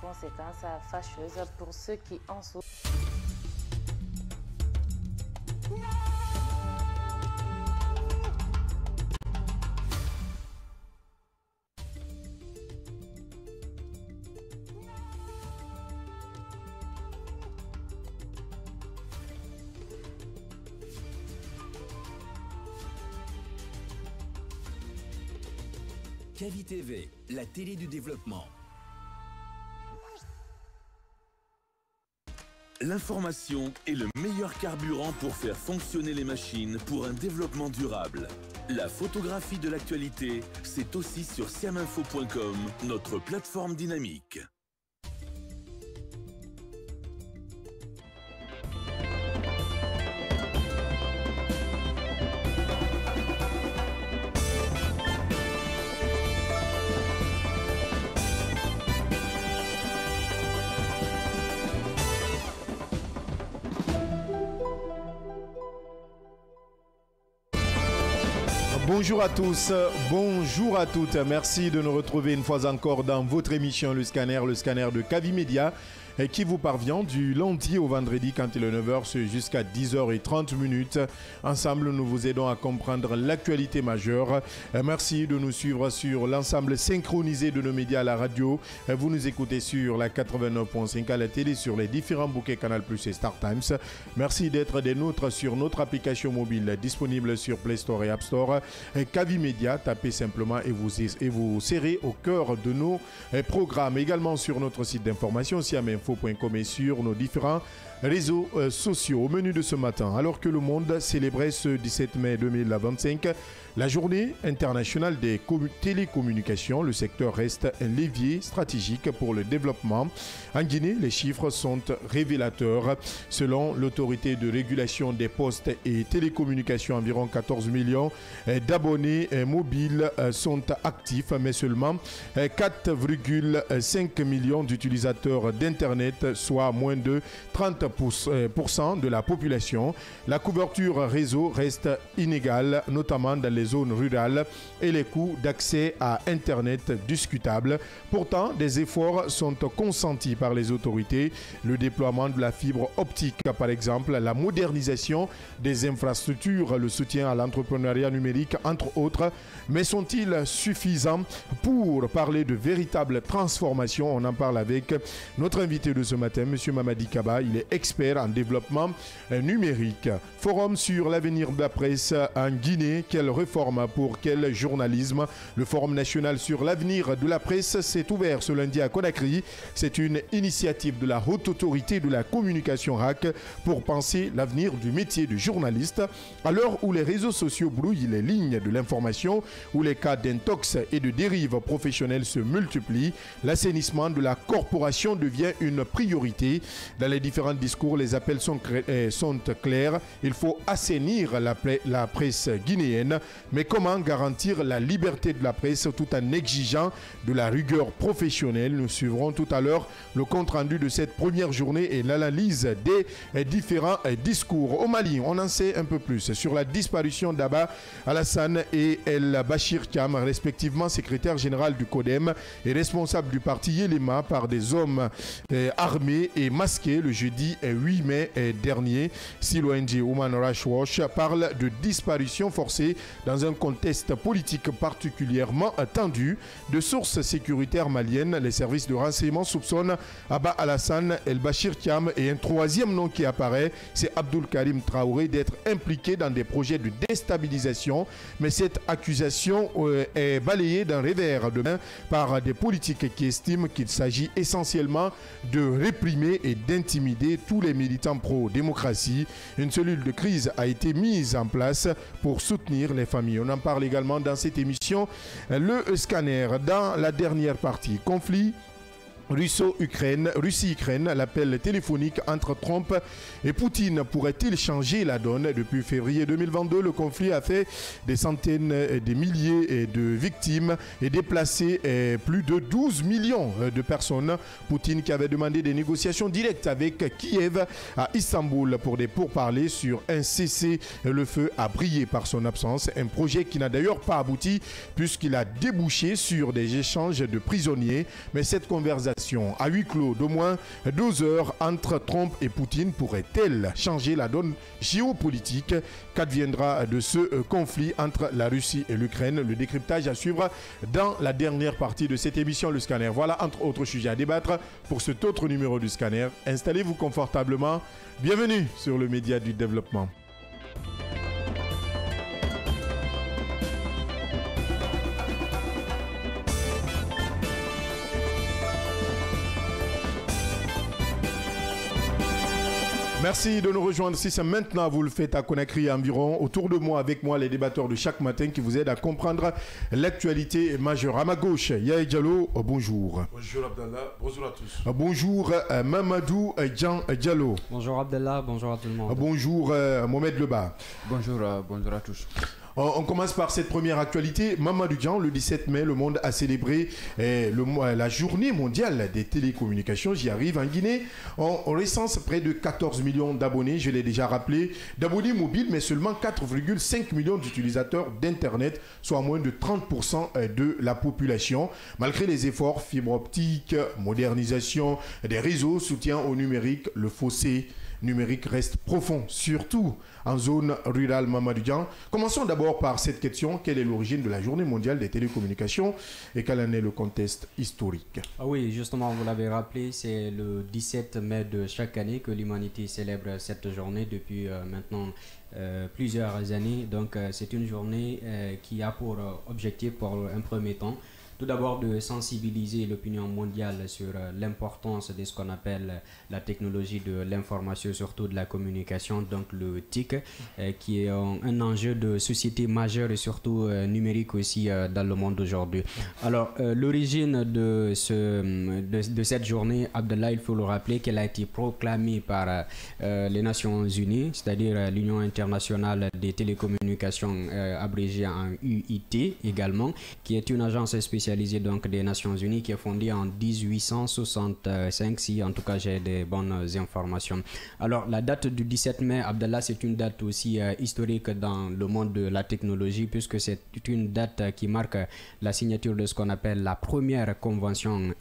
conséquences fâcheuses pour ceux qui en souffrent. Kavi TV, la télé du développement. L'information est le meilleur carburant pour faire fonctionner les machines pour un développement durable. La photographie de l'actualité, c'est aussi sur siaminfo.com, notre plateforme dynamique. Bonjour à tous, bonjour à toutes. Merci de nous retrouver une fois encore dans votre émission Le Scanner de Kavi Média, qui vous parvient du lundi au vendredi quand il est 9h jusqu'à 10h30. Ensemble, nous vous aidons à comprendre l'actualité majeure. Merci de nous suivre sur l'ensemble synchronisé de nos médias à la radio. Vous nous écoutez sur la 89.5 à la télé, sur les différents bouquets Canal+ et Star Times. Merci d'être des nôtres sur notre application mobile disponible sur Play Store et App Store. Kavi Média, tapez simplement et vous serrez au cœur de nos programmes. Également sur notre site d'information siaminfo.com et sur nos différents réseaux sociaux. Au menu de ce matin, alors que le monde célébrait ce 17 mai 2025 la journée internationale des télécommunications, le secteur reste un levier stratégique pour le développement. En Guinée, les chiffres sont révélateurs. Selon l'autorité de régulation des postes et télécommunications, environ 14 millions d'abonnés mobiles sont actifs, mais seulement 4,5 millions d'utilisateurs d'Internet, soit moins de 30% de la population. La couverture réseau reste inégale, notamment dans les zones rurales, et les coûts d'accès à Internet discutables. Pourtant, des efforts sont consentis par les autorités. Le déploiement de la fibre optique, par exemple, la modernisation des infrastructures, le soutien à l'entrepreneuriat numérique, entre autres. Mais sont-ils suffisants pour parler de véritable transformation? On en parle avec notre invité de ce matin, M. Mamadi Kaba. Il est expert en développement numérique. Forum sur l'avenir de la presse en Guinée. Quelle réforme pour quel journalisme? Le Forum national sur l'avenir de la presse s'est ouvert ce lundi à Conakry. C'est une initiative de la Haute Autorité de la Communication RAC pour penser l'avenir du métier de journaliste. À l'heure où les réseaux sociaux brouillent les lignes de l'information, où les cas d'intox et de dérives professionnelles se multiplient, l'assainissement de la corporation devient une priorité. Dans les différents discours, les appels sont clairs. Il faut assainir la presse guinéenne. Mais comment garantir la liberté de la presse tout en exigeant de la rigueur professionnelle? Nous suivrons tout à l'heure le compte-rendu de cette première journée et l'analyse des différents discours. Au Mali, on en sait un peu plus sur la disparition d'Abba Alassane et El Bachir Kam, respectivement secrétaire général du CODEM et responsable du parti Yelema, par des hommes armés et masqués le jeudi 8 mai dernier. Si l'ONG Human Rights Watch parle de disparition forcée dans un contexte politique particulièrement tendu. De sources sécuritaires maliennes, les services de renseignement soupçonnent Abba Alassane, El Bachir Kam et un troisième nom qui apparaît, c'est Abdul Karim Traoré, d'être impliqué dans des projets de déstabilisation. Mais cette accusation est balayée d'un revers de main par des politiques qui estiment qu'il s'agit essentiellement de réprimer et d'intimider tous les militants pro-démocratie. Une cellule de crise a été mise en place pour soutenir les familles. On en parle également dans cette émission. Le scanner, dans la dernière partie, conflit Russie-Ukraine, l'appel téléphonique entre Trump et Poutine pourrait-il changer la donne? Depuis février 2022, le conflit a fait des centaines, des milliers de victimes et déplacé plus de 12 millions de personnes. Poutine qui avait demandé des négociations directes avec Kiev à Istanbul pour des pourparlers sur un cessez-le-feu a brillé par son absence. Un projet qui n'a d'ailleurs pas abouti puisqu'il a débouché sur des échanges de prisonniers. Mais cette conversation conversation à huis clos d'au moins 12 heures entre Trump et Poutine pourrait-elle changer la donne géopolitique? Qu'adviendra de ce conflit entre la Russie et l'Ukraine? Le décryptage à suivre dans la dernière partie de cette émission, le Scanner. Voilà, entre autres sujets à débattre pour cet autre numéro du Scanner. Installez-vous confortablement. Bienvenue sur le média du développement. Merci de nous rejoindre. Si c'est maintenant, vous le faites à Conakry environ. Autour de moi, avec moi, les débatteurs de chaque matin qui vous aident à comprendre l'actualité majeure. À ma gauche, Yaye Diallo, bonjour. Bonjour Abdallah, bonjour à tous. Bonjour Mamadou Jean Diallo. Bonjour Abdallah, bonjour à tout le monde. Bonjour Mohamed Leba. Bonjour à tous. On commence par cette première actualité. Mamadou Dian, le 17 mai, le monde a célébré la journée mondiale des télécommunications. J'y arrive en Guinée. On recense près de 14 millions d'abonnés, je l'ai déjà rappelé, d'abonnés mobiles, mais seulement 4,5 millions d'utilisateurs d'Internet, soit moins de 30% de la population. Malgré les efforts, fibre optique, modernisation des réseaux, soutien au numérique, le fossé numérique reste profond, surtout en zone rurale. Mamadou Dian. Commençons d'abord par cette question. Quelle est l'origine de la journée mondiale des télécommunications et quel en est le contexte historique? Oui, justement, vous l'avez rappelé, c'est le 17 mai de chaque année que l'humanité célèbre cette journée depuis maintenant plusieurs années. Donc, c'est une journée qui a pour objectif, pour un premier temps, tout d'abord de sensibiliser l'opinion mondiale sur l'importance de ce qu'on appelle la technologie de l'information, surtout de la communication, donc le TIC, qui est un enjeu de société majeur et surtout numérique aussi dans le monde d'aujourd'hui. Alors, l'origine de cette journée, Abdallah, il faut le rappeler qu'elle a été proclamée par les Nations Unies, c'est-à-dire l'Union internationale des télécommunications, abrégée en UIT également, qui est une agence spécialisée donc des Nations Unies qui est fondée en 1865, si en tout cas j'ai des bonnes informations. Alors la date du 17 mai, Abdallah, c'est une date aussi historique dans le monde de la technologie, puisque c'est une date qui marque la signature de ce qu'on appelle la première convention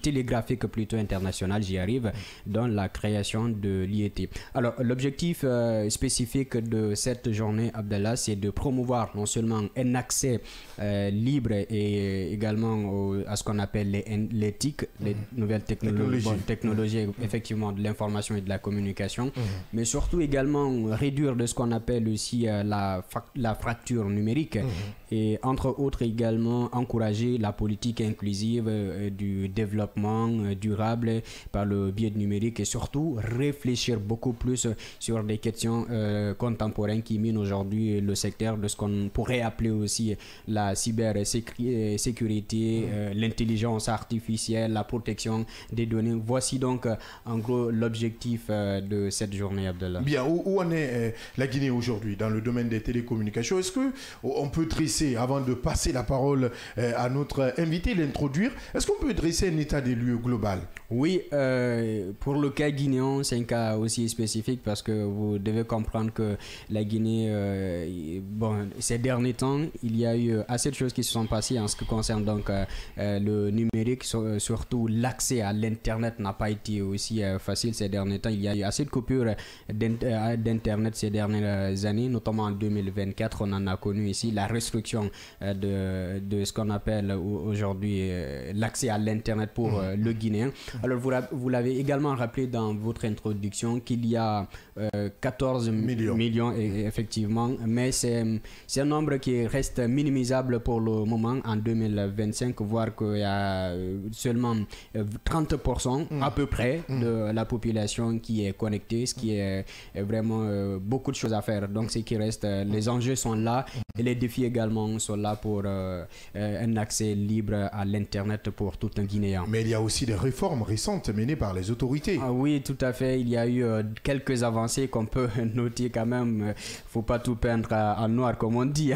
télégraphique plutôt internationale, j'y arrive, dans la création de l'IET. Alors l'objectif spécifique de cette journée, Abdallah, c'est de promouvoir non seulement un accès libre et également à ce qu'on appelle les TIC, les nouvelles technologies effectivement de l'information et de la communication, mais surtout également réduire de ce qu'on appelle aussi la fracture numérique et entre autres également encourager la politique inclusive du développement durable par le biais du numérique et surtout réfléchir beaucoup plus sur des questions contemporaines qui minent aujourd'hui le secteur de ce qu'on pourrait appeler aussi la cybersécurité, l'intelligence artificielle, la protection des données. Voici donc en gros l'objectif de cette journée, Abdallah. Bien, où en est la Guinée aujourd'hui dans le domaine des télécommunications? Est-ce qu'on peut dresser, avant de passer la parole à notre invité, l'introduire, est-ce qu'on peut dresser un état des lieux global? Oui, pour le cas guinéen, c'est un cas aussi spécifique parce que vous devez comprendre que la Guinée, ces derniers temps, il y a eu assez de choses qui se sont passées en ce qui concerne donc le numérique, surtout l'accès à l'internet n'a pas été aussi facile ces derniers temps. Il y a eu assez de coupures d'internet ces dernières années, notamment en 2024. On en a connu ici la restriction de ce qu'on appelle aujourd'hui l'accès à l'internet pour le Guinéen. Alors vous l'avez également rappelé dans votre introduction qu'il y a 14 millions effectivement, mais c'est un nombre qui reste minimisable pour le moment en 2025, voire qu'il y a seulement 30% à peu près de la population qui est connectée, ce qui est vraiment beaucoup de choses à faire. Donc ce qui reste, les enjeux sont là et les défis également sont là pour un accès libre à l'internet pour tout un Guinéen. Mais il y a aussi des réformes récentes menées par les autorités. Ah oui, tout à fait. Il y a eu quelques avancées qu'on peut noter quand même. Faut pas tout peindre en noir comme on dit.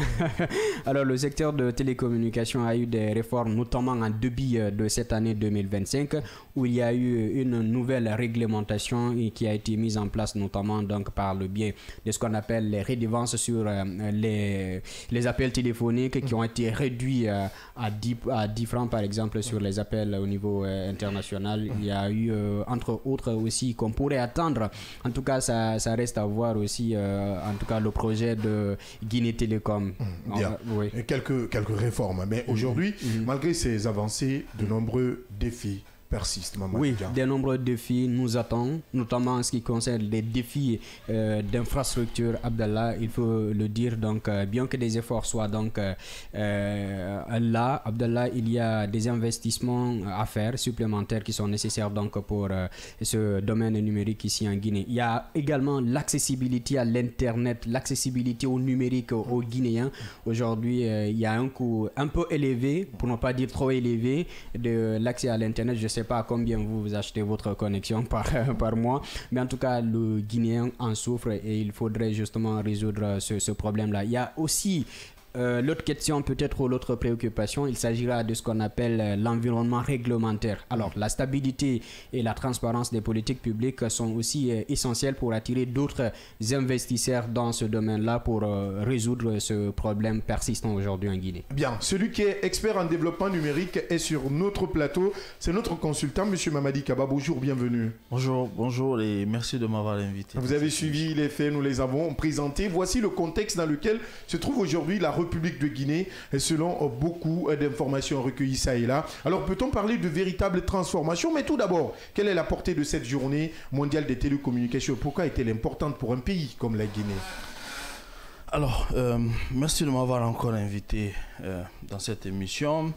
Alors le secteur de télécommunications a eu des réformes, notamment en début de cette année 2025, où il y a eu une nouvelle réglementation qui a été mise en place notamment donc par le biais de ce qu'on appelle les redevances sur les appels téléphoniques téléphoniques qui ont été réduits à 10 francs par exemple sur les appels au niveau international. Il y a eu entre autres aussi qu'on pourrait attendre. En tout cas, ça reste à voir aussi en tout cas le projet de Guinée Télécom. Bien. Oui. Et quelques réformes. Mais aujourd'hui, malgré ces avancées, de nombreux défis persistent. Oui, de nombreux défis nous attendent, notamment en ce qui concerne les défis d'infrastructure. Abdallah, il faut le dire, donc bien que des efforts soient donc là, Abdallah, il y a des investissements à faire supplémentaires qui sont nécessaires donc pour ce domaine numérique ici en Guinée. Il y a également l'accessibilité à l'internet, l'accessibilité au numérique aux Guinéens. Aujourd'hui, il y a un coût un peu élevé, pour ne pas dire trop élevé, de l'accès à l'internet. Je sais pas combien vous achetez votre connexion par mois, mais en tout cas le Guinéen en souffre et il faudrait justement résoudre ce problème-là. Il y a aussi l'autre question, peut-être, ou l'autre préoccupation, il s'agira de ce qu'on appelle l'environnement réglementaire. Alors, la stabilité et la transparence des politiques publiques sont aussi essentielles pour attirer d'autres investisseurs dans ce domaine-là pour résoudre ce problème persistant aujourd'hui en Guinée. Bien, celui qui est expert en développement numérique est sur notre plateau. C'est notre consultant, M. Mamadi Kaba. Bonjour, bienvenue. Bonjour et merci de m'avoir invité. Vous avez suivi les faits, nous les avons présentés. Voici le contexte dans lequel se trouve aujourd'hui la République de Guinée, selon beaucoup d'informations recueillies ça et là. Alors, peut-on parler de véritable transformation? Mais tout d'abord, quelle est la portée de cette journée mondiale des télécommunications? Pourquoi est-elle importante pour un pays comme la Guinée? Alors, merci de m'avoir encore invité dans cette émission.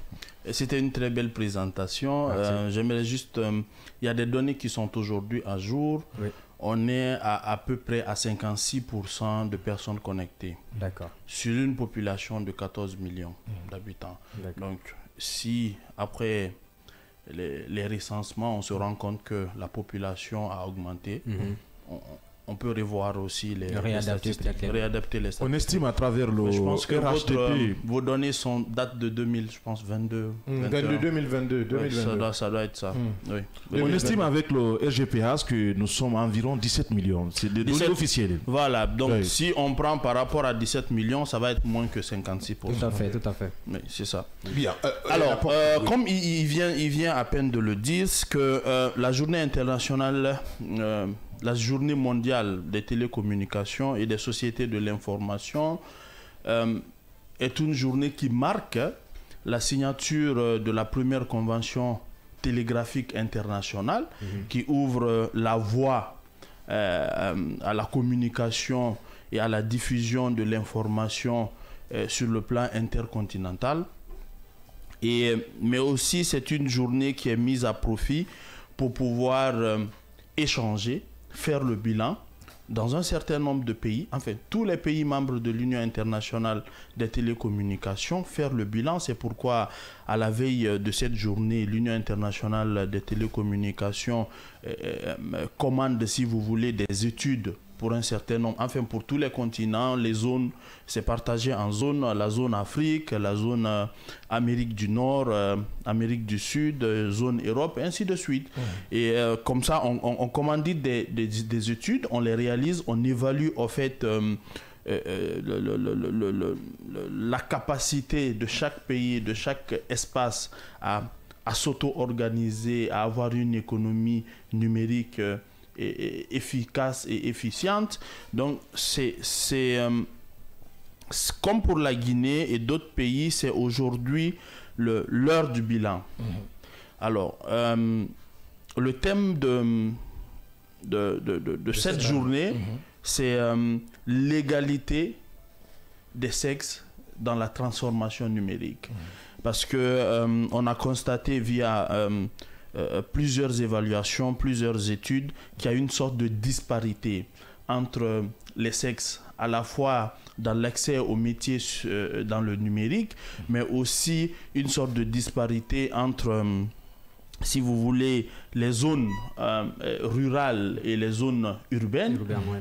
C'était une très belle présentation. J'aimerais juste... il y a des données qui sont aujourd'hui à jour. Oui. On est à peu près à 56% de personnes connectées. D'accord. Sur une population de 14 millions d'habitants. Donc, si après les recensements, on se rend compte que la population a augmenté, on peut revoir aussi les statistiques, réadapter les statistiques. On estime à travers le Mais je pense que RHDP. vos données datent de 2022. 2022. Ça doit être ça. Oui. On estime avec le RGPH que nous sommes à environ 17 millions. C'est des données officielles. Voilà, donc si on prend par rapport à 17 millions, ça va être moins que 56%. Tout à fait, tout à fait. Oui, c'est ça. Bien. Alors, comme il vient à peine de le dire, que la journée internationale... la journée mondiale des télécommunications et des sociétés de l'information est une journée qui marque la signature de la première convention télégraphique internationale qui ouvre la voie à la communication et à la diffusion de l'information sur le plan intercontinental. Mais aussi, c'est une journée qui est mise à profit pour pouvoir échanger, faire le bilan dans un certain nombre de pays, enfin tous les pays membres de l'Union internationale des télécommunications, faire le bilan. C'est pourquoi à la veille de cette journée, l'Union internationale des télécommunications commande, si vous voulez, des études pour un certain nombre, enfin pour tous les continents, les zones, c'est partagé en zones, la zone Afrique, la zone Amérique du Nord, Amérique du Sud, zone Europe, et ainsi de suite. Et comme ça, on commandite des études, on les réalise, on évalue en fait la capacité de chaque pays, de chaque espace à s'auto-organiser, à avoir une économie numérique efficace et efficiente. Donc c'est comme pour la Guinée et d'autres pays, c'est aujourd'hui l'heure du bilan. Alors le thème de cette journée, c'est l'égalité des sexes dans la transformation numérique. Parce que on a constaté via plusieurs évaluations, plusieurs études, qu'il y a une sorte de disparité entre les sexes, à la fois dans l'accès aux métiers dans le numérique, mais aussi une sorte de disparité entre, si vous voulez, les zones rurales et les zones urbaines,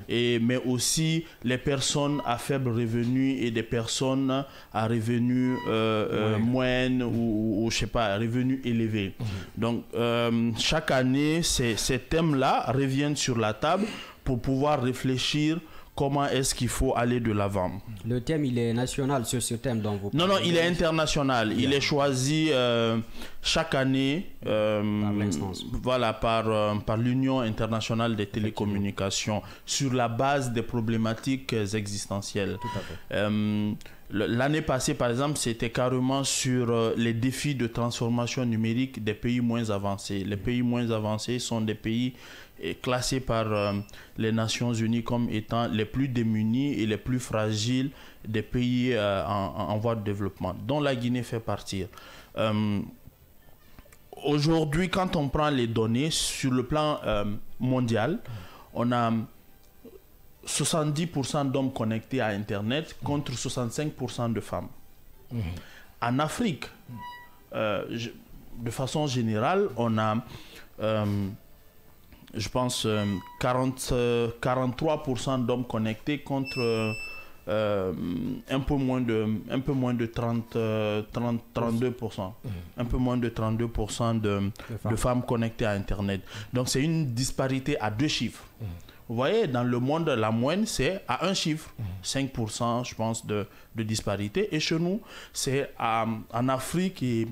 mais aussi les personnes à faible revenu et des personnes à revenus moyennes ou je sais pas, revenus élevés. Donc chaque année, ces thèmes-là reviennent sur la table pour pouvoir réfléchir comment est-ce qu'il faut aller de l'avant. Le thème, il est national sur ce thème dont vous parlez? Non, il est international. Il est choisi chaque année par l'Union internationale des télécommunications sur la base des problématiques existentielles. Tout à fait. L'année passée, par exemple, c'était carrément sur les défis de transformation numérique des pays moins avancés. Les pays moins avancés sont des pays classés par les Nations Unies comme étant les plus démunis et les plus fragiles des pays en voie de développement, dont la Guinée fait partie. Aujourd'hui, quand on prend les données sur le plan mondial, on a 70% d'hommes connectés à Internet contre 65% de femmes. En Afrique, de façon générale, on a, je pense, 43% d'hommes connectés contre un peu moins de 32%. Un peu moins de 32% de femmes connectées à Internet. Donc c'est une disparité à 2 chiffres. Vous voyez, dans le monde, la moyenne, c'est à un chiffre. 5%, je pense, de disparité. Et chez nous, c'est en Afrique et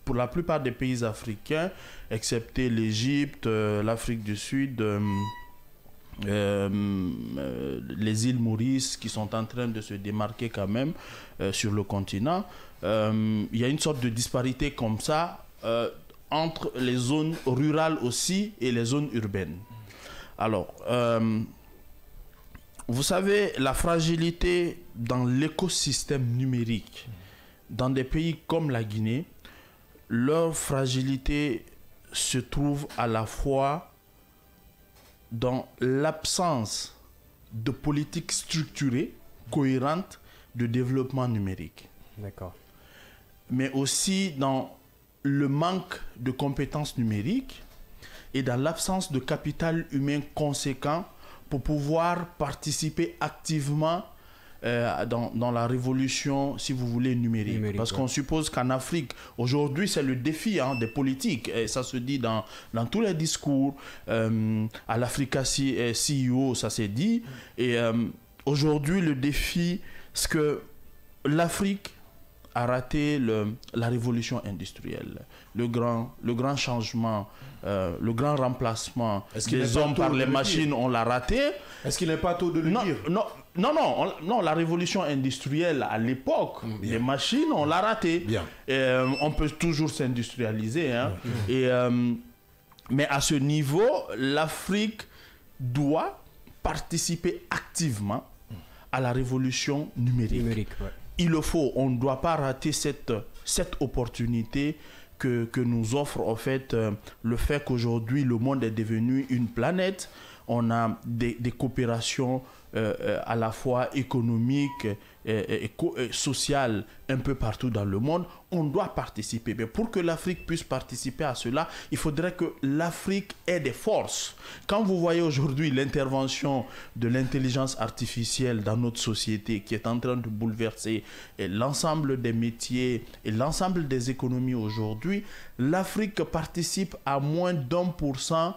pour la plupart des pays africains, excepté l'Égypte, l'Afrique du Sud, les îles Maurice, qui sont en train de se démarquer quand même sur le continent, il y a une sorte de disparité comme ça entre les zones rurales aussi et les zones urbaines. Alors, vous savez, la fragilité dans l'écosystème numérique, dans des pays comme la Guinée, leur fragilité se trouve à la fois dans l'absence de politique structurée, cohérente de développement numérique. D'accord. Mais aussi dans le manque de compétences numériques et dans l'absence de capital humain conséquent pour pouvoir participer activement dans la révolution, si vous voulez, numérique. Parce qu'on suppose qu'en Afrique, aujourd'hui, c'est le défi des politiques. Et ça se dit dans tous les discours. À l'Africa CEO, ça s'est dit. Et aujourd'hui, le défi, c'est que l'Afrique a raté la révolution industrielle, le grand changement, le grand remplacement des hommes par les machines, on l'a raté. Est-ce qu'il n'est pas tôt de le dire? Non, la révolution industrielle à l'époque, les machines, on l'a raté. On peut toujours s'industrialiser. Mais à ce niveau, l'Afrique doit participer activement à la révolution numérique. Il le faut, on ne doit pas rater cette opportunité que nous offre en fait le fait qu'aujourd'hui le monde est devenu une planète. On a des coopérations à la fois économiques et sociales un peu partout dans le monde. On doit participer. Mais pour que l'Afrique puisse participer à cela, il faudrait que l'Afrique ait des forces. Quand vous voyez aujourd'hui l'intervention de l'intelligence artificielle dans notre société qui est en train de bouleverser l'ensemble des métiers et l'ensemble des économies aujourd'hui, l'Afrique participe à moins d'1%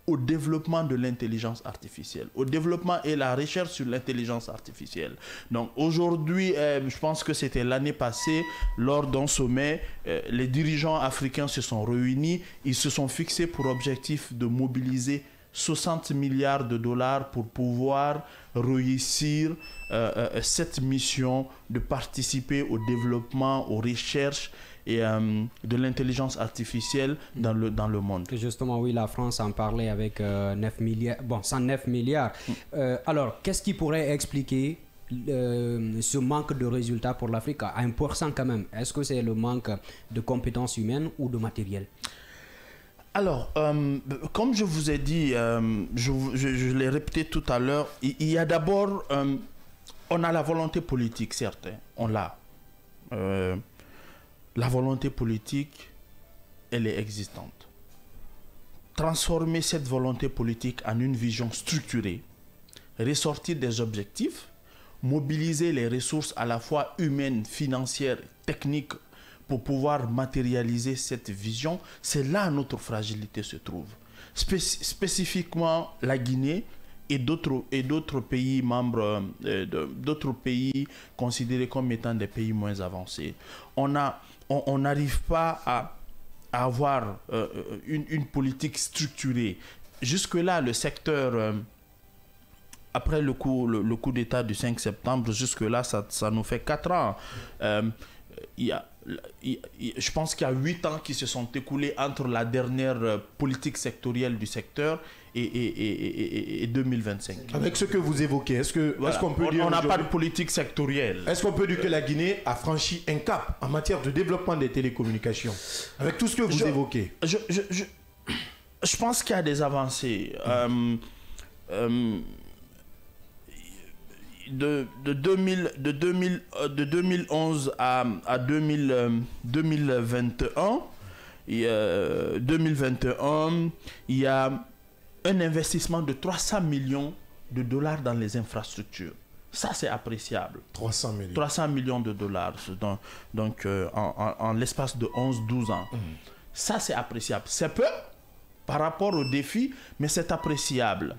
au développement de l'intelligence artificielle, au développement et la recherche sur l'intelligence artificielle. Donc aujourd'hui, je pense que c'était l'année passée, lors d'un sommet, les dirigeants africains se sont réunis, ils se sont fixés pour objectif de mobiliser 60 milliards de dollars pour pouvoir réussir cette mission de participer au développement, aux recherches et de l'intelligence artificielle dans le monde. Justement, oui, la France en parlait avec 9 milliards. Bon, 109 milliards. Alors, qu'est-ce qui pourrait expliquer ce manque de résultats pour l'Afrique à 1% quand même? Est-ce que c'est le manque de compétences humaines ou de matériel? Alors, comme je vous ai dit, je l'ai répété tout à l'heure, il y a d'abord, on a la volonté politique, certes, on l'a. La volonté politique, elle est existante. Transformer cette volonté politique en une vision structurée, ressortir des objectifs, mobiliser les ressources à la fois humaines, financières, techniques pour pouvoir matérialiser cette vision, c'est là notre fragilité se trouve. Spécifiquement, la Guinée et d'autres pays membres, d'autres pays considérés comme étant des pays moins avancés. On n'arrive pas à avoir une politique structurée. Jusque-là, le secteur, après le coup d'État du 5 septembre, jusque-là, ça nous fait 4 ans. Je pense qu'il y a 8 ans qui se sont écoulés entre la dernière politique sectorielle du secteur et 2025. Avec ce que vous évoquez, est-ce qu'on peut dire... On n'a pas de politique sectorielle. Est-ce qu'on peut dire que la Guinée a franchi un cap en matière de développement des télécommunications? Avec tout ce que vous évoquez. Je pense qu'il y a des avancées. De 2011 à 2021, il y a un investissement de 300 millions de dollars dans les infrastructures. Ça, c'est appréciable. 300 millions. 300 millions de dollars donc, en l'espace de 11-12 ans. Ça, c'est appréciable. C'est peu par rapport aux défis, mais c'est appréciable.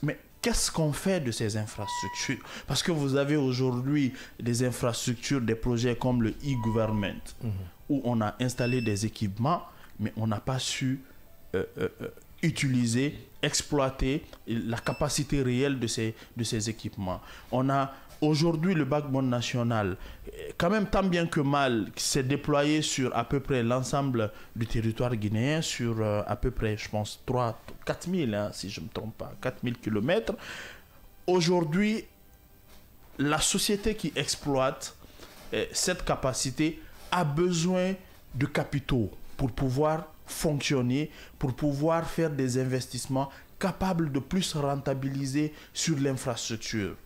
Mais qu'est-ce qu'on fait de ces infrastructures? Parce que vous avez aujourd'hui des infrastructures, des projets comme le e-government, où on a installé des équipements, mais on n'a pas su utiliser, exploiter la capacité réelle de ces équipements. On a aujourd'hui le backbone national, quand même tant bien que mal, qui s'est déployé sur à peu près l'ensemble du territoire guinéen, sur à peu près, je pense, 4 000, si je ne me trompe pas, 4 000 kilomètres. Aujourd'hui, la société qui exploite cette capacité a besoin de capitaux pour pouvoir fonctionner, pour pouvoir faire des investissements capables de plus rentabiliser sur l'infrastructure.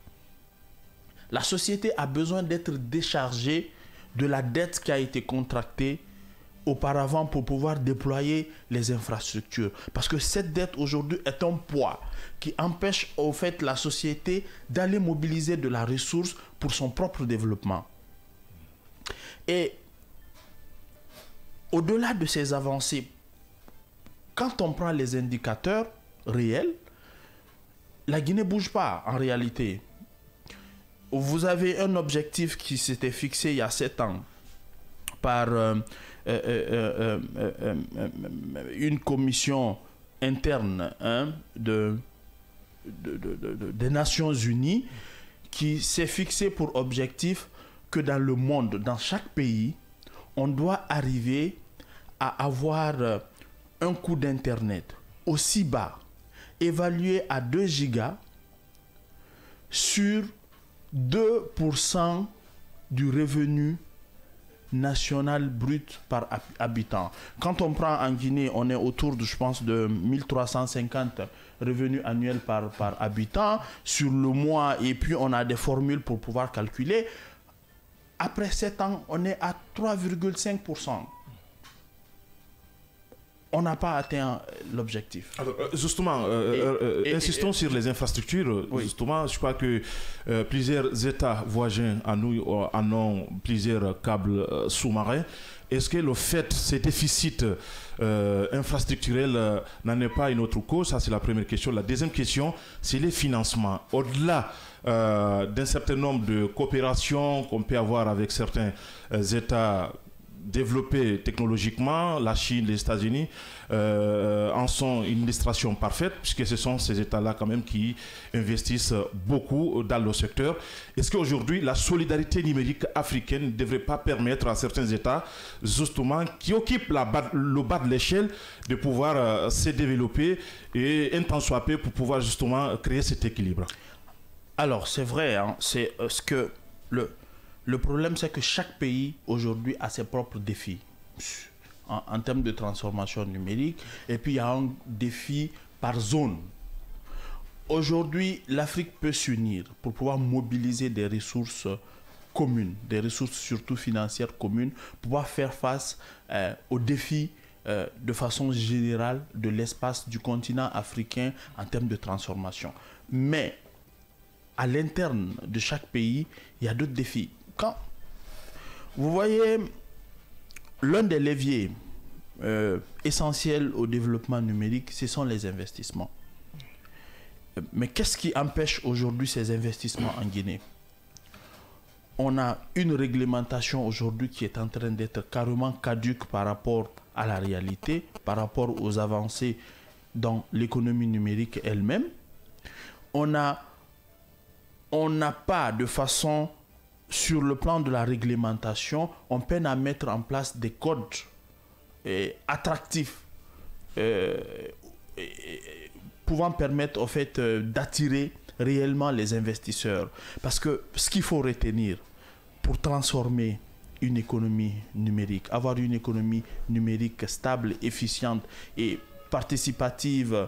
La société a besoin d'être déchargée de la dette qui a été contractée auparavant pour pouvoir déployer les infrastructures. Parce que cette dette aujourd'hui est un poids qui empêche au fait la société d'aller mobiliser de la ressource pour son propre développement. Et au-delà de ces avancées, quand on prend les indicateurs réels, la Guinée ne bouge pas en réalité. Vous avez un objectif qui s'était fixé il y a 7 ans par une commission interne des Nations Unies qui s'est fixé pour objectif que dans le monde, dans chaque pays, on doit arriver à avoir un coût d'Internet aussi bas, évalué à 2 gigas sur 2% du revenu national brut par habitant. Quand on prend en Guinée, on est autour de, je pense, de 1350 revenus annuels par habitant sur le mois, et puis on a des formules pour pouvoir calculer. Après 7 ans, on est à 3,5%. On n'a pas atteint l'objectif. Alors, justement, insistons sur les infrastructures. Oui. Justement, je crois que plusieurs États voisins à nous en ont plusieurs câbles sous-marins. Est-ce que le fait, ces déficits infrastructurels n'en est pas une autre cause? Ça, c'est la première question. La deuxième question, c'est les financements. Au-delà d'un certain nombre de coopérations qu'on peut avoir avec certains États développés technologiquement, la Chine, les États-Unis en sont une illustration parfaite, puisque ce sont ces États-là quand même qui investissent beaucoup dans le secteur. Est-ce qu'aujourd'hui, la solidarité numérique africaine ne devrait pas permettre à certains États, justement, qui occupent le bas de l'échelle, de pouvoir se développer et un temps soit peu pour pouvoir justement créer cet équilibre? Alors, c'est vrai, hein, c'est ce que le problème, c'est que chaque pays, aujourd'hui, a ses propres défis en termes de transformation numérique. Et puis, il y a un défi par zone. Aujourd'hui, l'Afrique peut s'unir pour pouvoir mobiliser des ressources communes, des ressources surtout financières communes, pour pouvoir faire face aux défis de façon générale de l'espace du continent africain en termes de transformation. Mais, à l'interne de chaque pays, il y a d'autres défis. Quand vous voyez, l'un des leviers essentiels au développement numérique, ce sont les investissements. Mais qu'est-ce qui empêche aujourd'hui ces investissements en Guinée? On a une réglementation aujourd'hui qui est en train d'être carrément caduque par rapport à la réalité, par rapport aux avancées dans l'économie numérique elle-même. On n'a pas de façon, sur le plan de la réglementation, on peine à mettre en place des codes attractifs pouvant permettre au fait d'attirer réellement les investisseurs. Parce que ce qu'il faut retenir pour transformer une économie numérique, avoir une économie numérique stable, efficiente et participative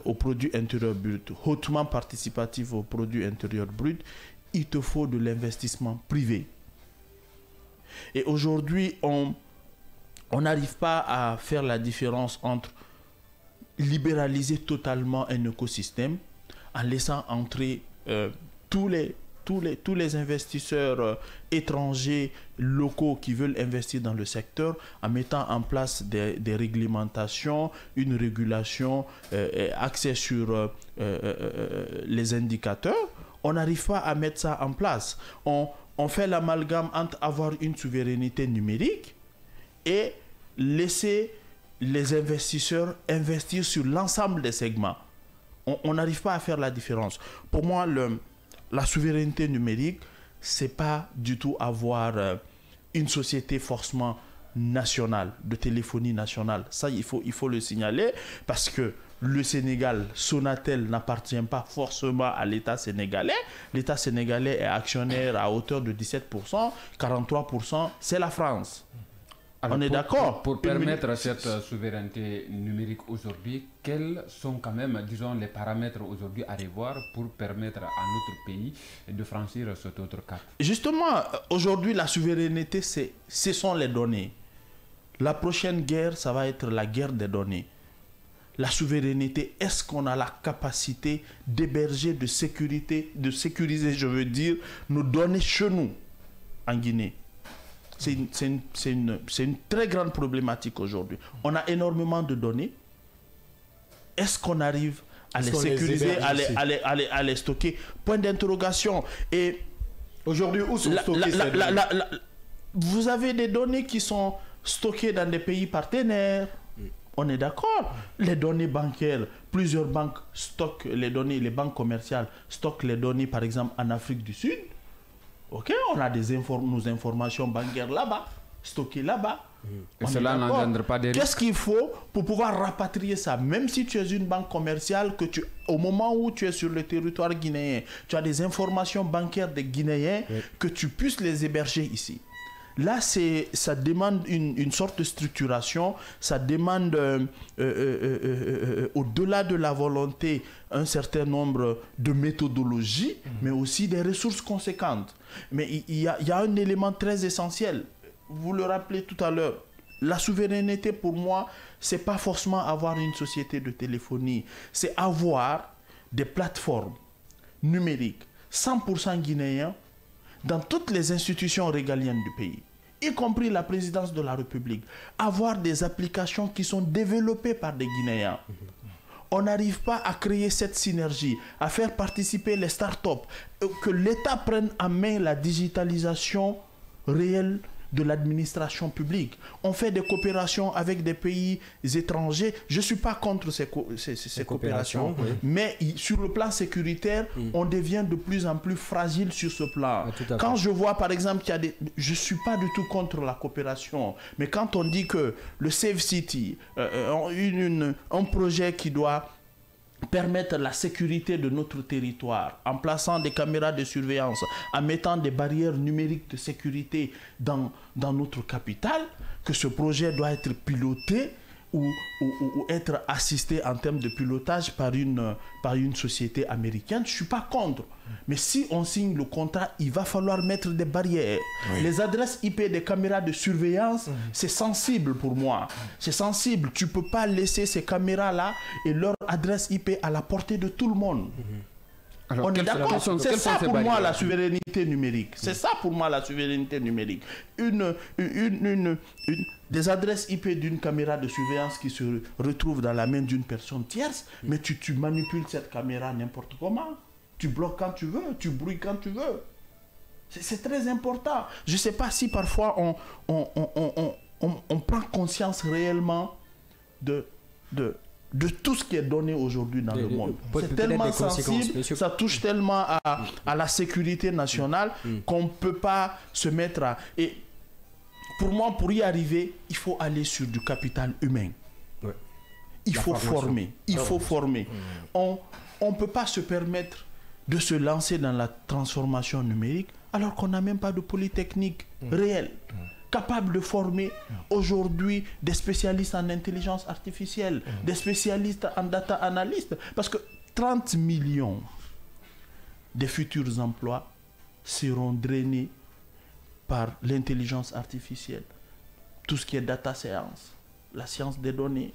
au produit intérieur brut, hautement participative au produit intérieur brut, il te faut de l'investissement privé. Et aujourd'hui, on n'arrive pas à faire la différence entre libéraliser totalement un écosystème en laissant entrer tous les investisseurs étrangers, locaux qui veulent investir dans le secteur, en mettant en place des réglementations, une régulation axée sur les indicateurs. On n'arrive pas à mettre ça en place. On fait l'amalgame entre avoir une souveraineté numérique et laisser les investisseurs investir sur l'ensemble des segments. On n'arrive pas à faire la différence. Pour moi, la souveraineté numérique, c'est pas du tout avoir une société forcément nationale, de téléphonie nationale. Ça, il faut le signaler parce que le Sénégal, Sonatel n'appartient pas forcément à l'État sénégalais. L'État sénégalais est actionnaire à hauteur de 17%, 43%, c'est la France. Alors on est d'accord. Pour permettre cette souveraineté numérique aujourd'hui, quels sont quand même, disons, les paramètres aujourd'hui à revoir pour permettre à notre pays de franchir cet autre cap? Justement, aujourd'hui, la souveraineté, ce sont les données. La prochaine guerre, ça va être la guerre des données. La souveraineté, est-ce qu'on a la capacité d'héberger, de sécuriser, je veux dire, nos données chez nous, en Guinée? C'est une très grande problématique aujourd'hui. On a énormément de données. Est-ce qu'on arrive à les sécuriser, à les stocker? Point d'interrogation. Et aujourd'hui, où sont stockées ces données? Vous avez des données qui sont stockées dans des pays partenaires. On est d'accord. Les données bancaires, plusieurs banques stockent les données, les banques commerciales stockent les données, par exemple, en Afrique du Sud. Ok, on a nos informations bancaires là-bas, stockées là-bas. Et cela n'engendre pas des risques. Qu'est-ce qu'il faut pour pouvoir rapatrier ça? Même si tu es une banque commerciale, au moment où tu es sur le territoire guinéen, tu as des informations bancaires des Guinéens, que tu puisses les héberger ici. Là, ça demande une sorte de structuration, ça demande, au-delà de la volonté, un certain nombre de méthodologies, mais aussi des ressources conséquentes. Mais il y a un élément très essentiel. Vous le rappelez tout à l'heure, la souveraineté, pour moi, c'est pas forcément avoir une société de téléphonie, c'est avoir des plateformes numériques 100% guinéens dans toutes les institutions régaliennes du pays, y compris la présidence de la République, avoir des applications qui sont développées par des Guinéens. On n'arrive pas à créer cette synergie, à faire participer les startups, que l'État prenne en main la digitalisation réelle de l'administration publique. On fait des coopérations avec des pays étrangers. Je ne suis pas contre ces coopérations, oui. Mais sur le plan sécuritaire, on devient de plus en plus fragile sur ce plan. Quand je vois par exemple qu'il y a des... Je ne suis pas du tout contre la coopération, mais quand on dit que le Save City, un projet qui doit permettre la sécurité de notre territoire, en plaçant des caméras de surveillance, en mettant des barrières numériques de sécurité dans notre capitale, que ce projet doit être piloté ou être assisté en termes de pilotage par une société américaine, je ne suis pas contre. Mais si on signe le contrat, il va falloir mettre des barrières. Oui. Les adresses IP des caméras de surveillance, c'est sensible pour moi. C'est sensible. Tu ne peux pas laisser ces caméras-là et leur adresse IP à la portée de tout le monde. On est d'accord. C'est ça pour moi la souveraineté numérique. C'est ça pour moi la souveraineté numérique. Des adresses IP d'une caméra de surveillance qui se retrouve dans la main d'une personne tierce, mais tu manipules cette caméra n'importe comment. Tu bloques quand tu veux, tu brouilles quand tu veux. C'est très important. Je ne sais pas si parfois on prend conscience réellement de tout ce qui est donné aujourd'hui dans le monde. C'est tellement sensible, ça touche tellement à la sécurité nationale qu'on ne peut pas se mettre à... Et pour moi, pour y arriver, il faut aller sur du capital humain. Ouais. Il faut former. Il faut former. On ne peut pas se permettre de se lancer dans la transformation numérique alors qu'on n'a même pas de polytechnique réelle capable de former aujourd'hui des spécialistes en intelligence artificielle, des spécialistes en data analyst. Parce que 30 millions de futurs emplois seront drainés par l'intelligence artificielle. Tout ce qui est data science, la science des données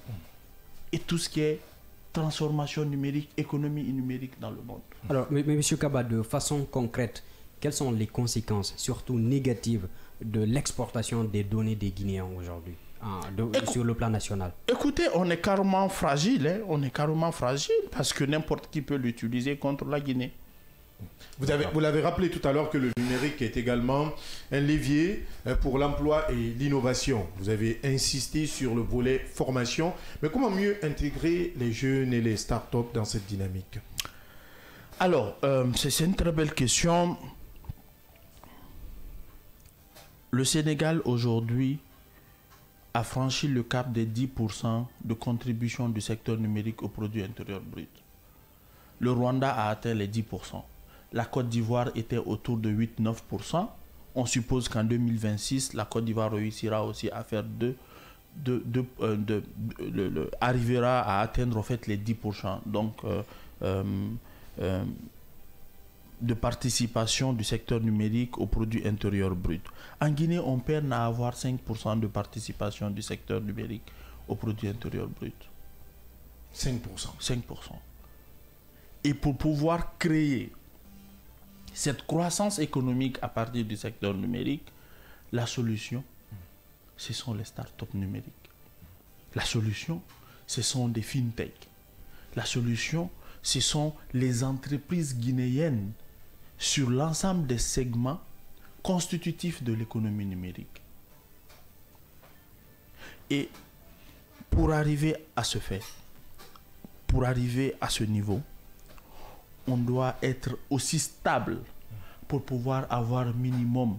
et tout ce qui est transformation numérique, économie numérique dans le monde. Alors, mais M. Kaba, de façon concrète, quelles sont les conséquences, surtout négatives, de l'exportation des données des Guinéens aujourd'hui, sur le plan national? Écoutez, on est carrément fragile, on est carrément fragile, parce que n'importe qui peut l'utiliser contre la Guinée. Vous l'avez rappelé tout à l'heure que le numérique est également un levier pour l'emploi et l'innovation. Vous avez insisté sur le volet formation, mais comment mieux intégrer les jeunes et les startups dans cette dynamique? Alors, c'est une très belle question. Le Sénégal aujourd'hui a franchi le cap des 10% de contribution du secteur numérique au produit intérieur brut. Le Rwanda a atteint les 10%. La Côte d'Ivoire était autour de 8-9%. On suppose qu'en 2026, la Côte d'Ivoire réussira aussi à faire arrivera à atteindre en fait les 10%. Donc, de participation du secteur numérique au produit intérieur brut. En Guinée, on peine à avoir 5% de participation du secteur numérique au produit intérieur brut. 5%. 5%. Et pour pouvoir créer cette croissance économique à partir du secteur numérique, la solution, ce sont les startups numériques. La solution, ce sont des fintech. La solution, ce sont les entreprises guinéennes sur l'ensemble des segments constitutifs de l'économie numérique. Et pour arriver à ce fait, pour arriver à ce niveau, on doit être aussi stable pour pouvoir avoir minimum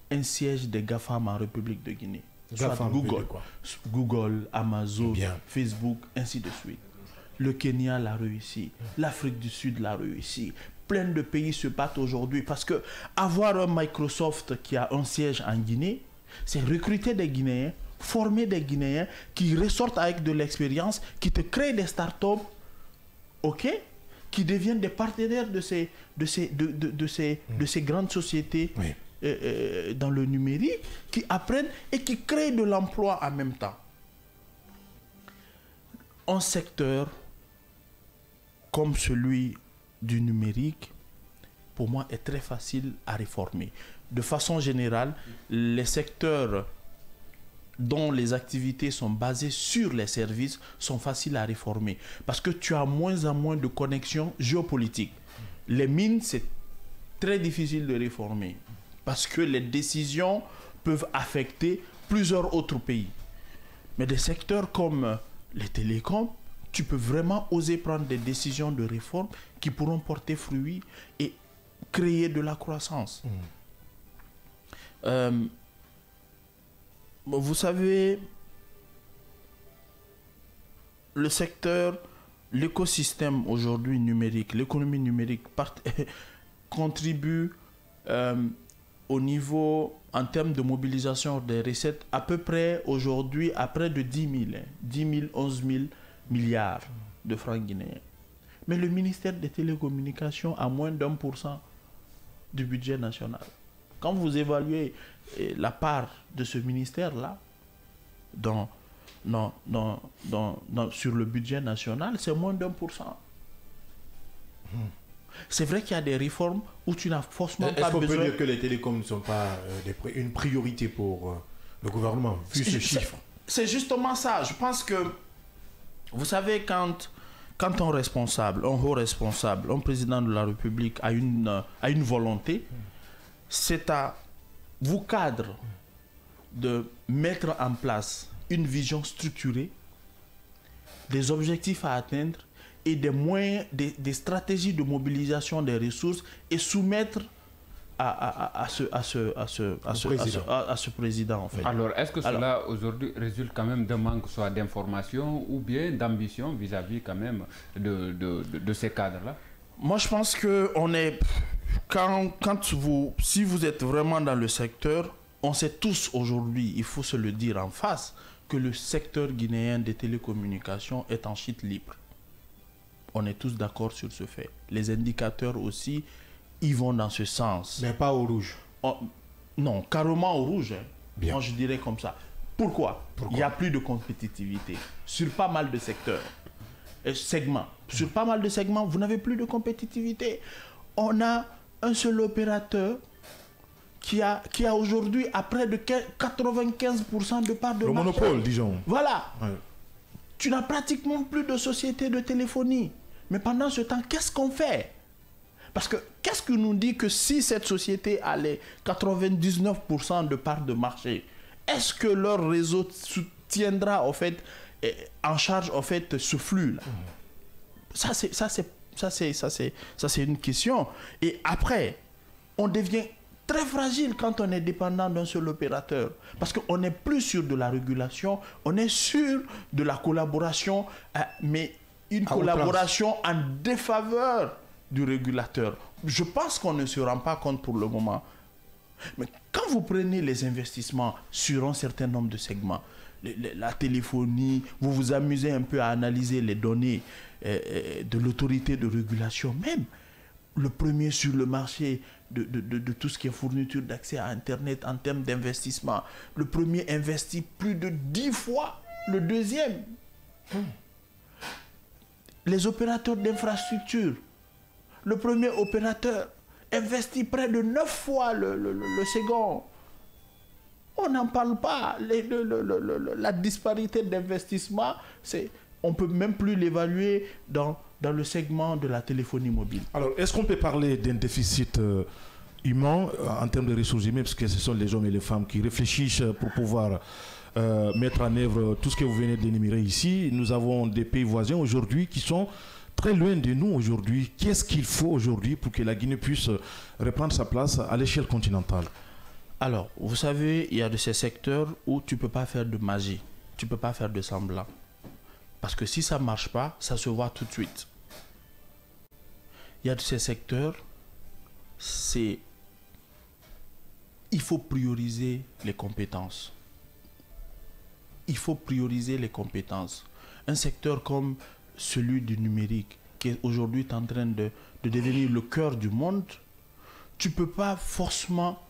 un siège des GAFAM en République de Guinée. Soit Google, Amazon, Facebook, ainsi de suite. Le Kenya l'a réussi, l'Afrique du Sud l'a réussi. Plein de pays se battent aujourd'hui parce que avoir un Microsoft qui a un siège en Guinée, c'est recruter des Guinéens, former des Guinéens qui ressortent avec de l'expérience, qui te créent des startups, ok, qui deviennent des partenaires de ces grandes sociétés dans le numérique, qui apprennent et qui créent de l'emploi en même temps. Un secteur comme celui du numérique, pour moi, est très facile à réformer. De façon générale, les secteurs dont les activités sont basées sur les services sont faciles à réformer parce que tu as moins en moins de connexions géopolitiques. Les mines, c'est très difficile de réformer parce que les décisions peuvent affecter plusieurs autres pays. Mais des secteurs comme les télécoms, tu peux vraiment oser prendre des décisions de réforme qui pourront porter fruit et créer de la croissance. Vous savez, le secteur, l'écosystème aujourd'hui numérique, l'économie numérique contribue au niveau, en termes de mobilisation des recettes, à peu près aujourd'hui à près de 10 000, 11 000 milliards de francs guinéens. Mais le ministère des Télécommunications a moins d'1% du budget national. Quand vous évaluez la part de ce ministère-là sur le budget national, c'est moins d'1%. C'est vrai qu'il y a des réformes où tu n'as forcément pas besoin... Est-ce qu'on peut dire que les télécoms ne sont pas une priorité pour le gouvernement, vu ce chiffre? C'est justement ça. Je pense que, vous savez, quand un responsable, un haut responsable, un président de la République a une volonté, c'est à vous cadres de mettre en place une vision structurée, des objectifs à atteindre et des moyens, des stratégies de mobilisation des ressources et soumettre à ce président en fait. Alors, est-ce que cela aujourd'hui résulte quand même d'un manque soit d'information ou bien d'ambition vis-à-vis quand même de ces cadres-là? Moi, je pense que si vous êtes vraiment dans le secteur, on sait tous aujourd'hui, il faut se le dire en face, que le secteur guinéen des télécommunications est en chute libre. On est tous d'accord sur ce fait. Les indicateurs aussi, ils vont dans ce sens. Mais pas au rouge. Non, carrément au rouge. Bien. Moi, je dirais comme ça. Pourquoi? Il n'y a plus de compétitivité sur pas mal de secteurs et segments. Sur pas mal de segments, vous n'avez plus de compétitivité. On a un seul opérateur qui a aujourd'hui à près de 95% de part de marché. Le monopole, disons. Voilà. Ouais. Tu n'as pratiquement plus de société de téléphonie. Mais pendant ce temps, qu'est-ce qu'on fait? Parce que qu'est-ce que nous dit que si cette société a les 99% de part de marché, est-ce que leur réseau soutiendra en charge ce flux-là? Ça c'est une question. Et après, on devient très fragile quand on est dépendant d'un seul opérateur. Parce qu'on n'est plus sûr de la régulation, on est sûr de la collaboration, mais une collaboration en défaveur du régulateur. Je pense qu'on ne se rend pas compte pour le moment. Mais quand vous prenez les investissements sur un certain nombre de segments, la téléphonie, vous vous amusez un peu à analyser les données de l'autorité de régulation, même le premier sur le marché de tout ce qui est fourniture d'accès à Internet en termes d'investissement. Le premier investit plus de 10 fois le deuxième. Les opérateurs d'infrastructure, le premier opérateur investit près de 9 fois le second. On n'en parle pas. La disparité d'investissement, on ne peut même plus l'évaluer dans le segment de la téléphonie mobile. Alors, est-ce qu'on peut parler d'un déficit humain en termes de ressources humaines, parce que ce sont les hommes et les femmes qui réfléchissent pour pouvoir mettre en œuvre tout ce que vous venez d'énumérer ici. Nous avons des pays voisins aujourd'hui qui sont très loin de nous aujourd'hui. Qu'est-ce qu'il faut aujourd'hui pour que la Guinée puisse reprendre sa place à l'échelle continentale? Alors, vous savez, il y a de ces secteurs où tu ne peux pas faire de magie, tu ne peux pas faire de semblant. Parce que si ça ne marche pas, ça se voit tout de suite. Il y a de ces secteurs, il faut prioriser les compétences. Il faut prioriser les compétences. Un secteur comme celui du numérique, qui est aujourd'hui en train de devenir le cœur du monde, tu ne peux pas forcément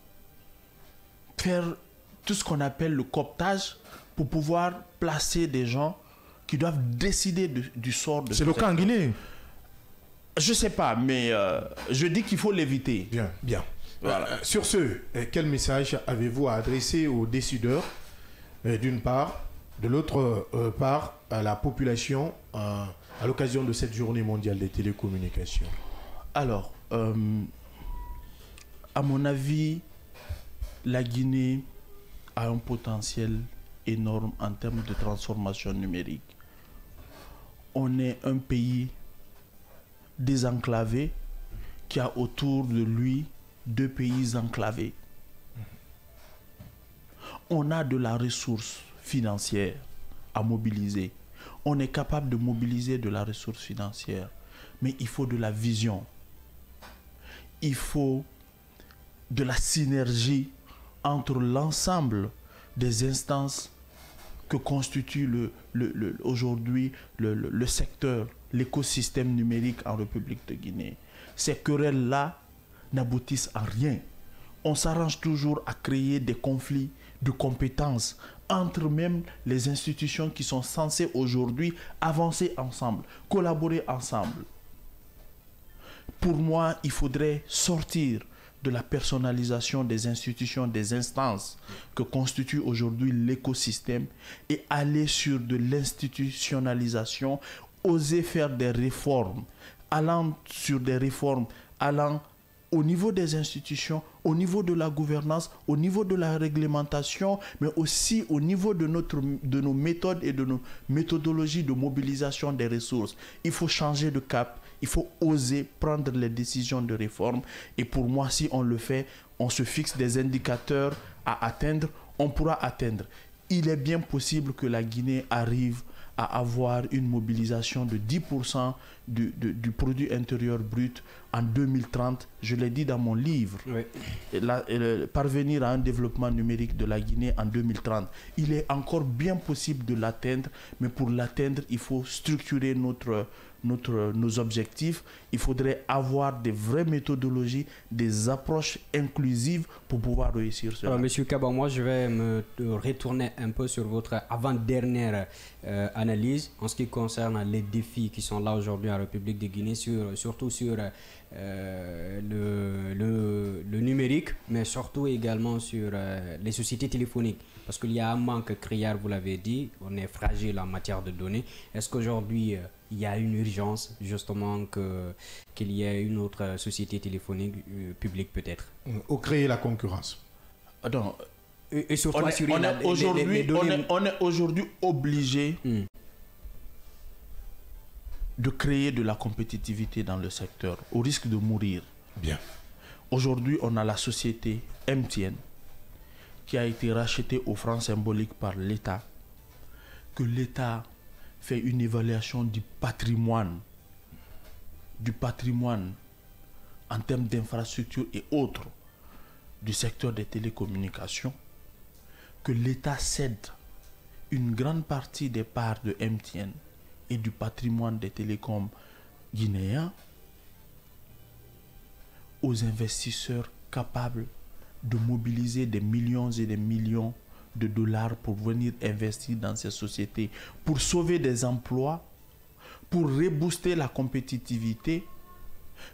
faire tout ce qu'on appelle le cooptage pour pouvoir placer des gens qui doivent décider du sort de... C'est le cas en Guinée. Je ne sais pas, mais je dis qu'il faut l'éviter. Bien, bien. Voilà. Sur ce, quel message avez-vous à adresser aux décideurs, d'une part, de l'autre part, à la population, à l'occasion de cette journée mondiale des télécommunications? Alors, à mon avis, la Guinée a un potentiel énorme en termes de transformation numérique. On est un pays désenclavé qui a autour de lui 2 pays enclavés. On a de la ressource financière à mobiliser. On est capable de mobiliser de la ressource financière, mais il faut de la vision. Il faut de la synergie entre l'ensemble des instances que constitue aujourd'hui le secteur, l'écosystème numérique en République de Guinée. Ces querelles-là n'aboutissent à rien. On s'arrange toujours à créer des conflits de compétences entre même les institutions qui sont censées aujourd'hui avancer ensemble, collaborer ensemble. Pour moi, il faudrait sortir de la personnalisation des institutions, des instances que constitue aujourd'hui l'écosystème et aller sur de l'institutionnalisation, oser faire des réformes, allant sur des réformes, allant au niveau des institutions, au niveau de la gouvernance, au niveau de la réglementation, mais aussi au niveau de nos méthodes et de nos méthodologies de mobilisation des ressources. Il faut changer de cap, il faut oser prendre les décisions de réforme. Et pour moi, si on le fait, on se fixe des indicateurs à atteindre, on pourra atteindre. Il est bien possible que la Guinée arrive à avoir une mobilisation de 10% du produit intérieur brut en 2030. Je l'ai dit dans mon livre. Oui. Parvenir à un développement numérique de la Guinée en 2030. Il est encore bien possible de l'atteindre, mais pour l'atteindre, il faut structurer nos objectifs. Il faudrait avoir des vraies méthodologies, des approches inclusives pour pouvoir réussir cela. Alors, Monsieur Kaba, moi je vais me retourner un peu sur votre avant-dernière analyse en ce qui concerne les défis qui sont là aujourd'hui en République de Guinée, surtout sur le numérique, mais surtout également sur les sociétés téléphoniques. Parce qu'il y a un manque criard, vous l'avez dit, on est fragile en matière de données. Est-ce qu'aujourd'hui, il y a une urgence, justement, qu'il y ait une autre société téléphonique publique, peut-être? Ou créer la concurrence. Non. Et surtout on est aujourd'hui obligé de créer de la compétitivité dans le secteur, au risque de mourir. Bien. Aujourd'hui, on a la société MTN, qui a été rachetée au franc symbolique par l'État, que l'État fait une évaluation du patrimoine en termes d'infrastructures et autres du secteur des télécommunications, que l'État cède une grande partie des parts de MTN et du patrimoine des télécoms guinéens aux investisseurs capables de mobiliser des millions et des millions de dollars pour venir investir dans ces sociétés, pour sauver des emplois, pour rebooster la compétitivité,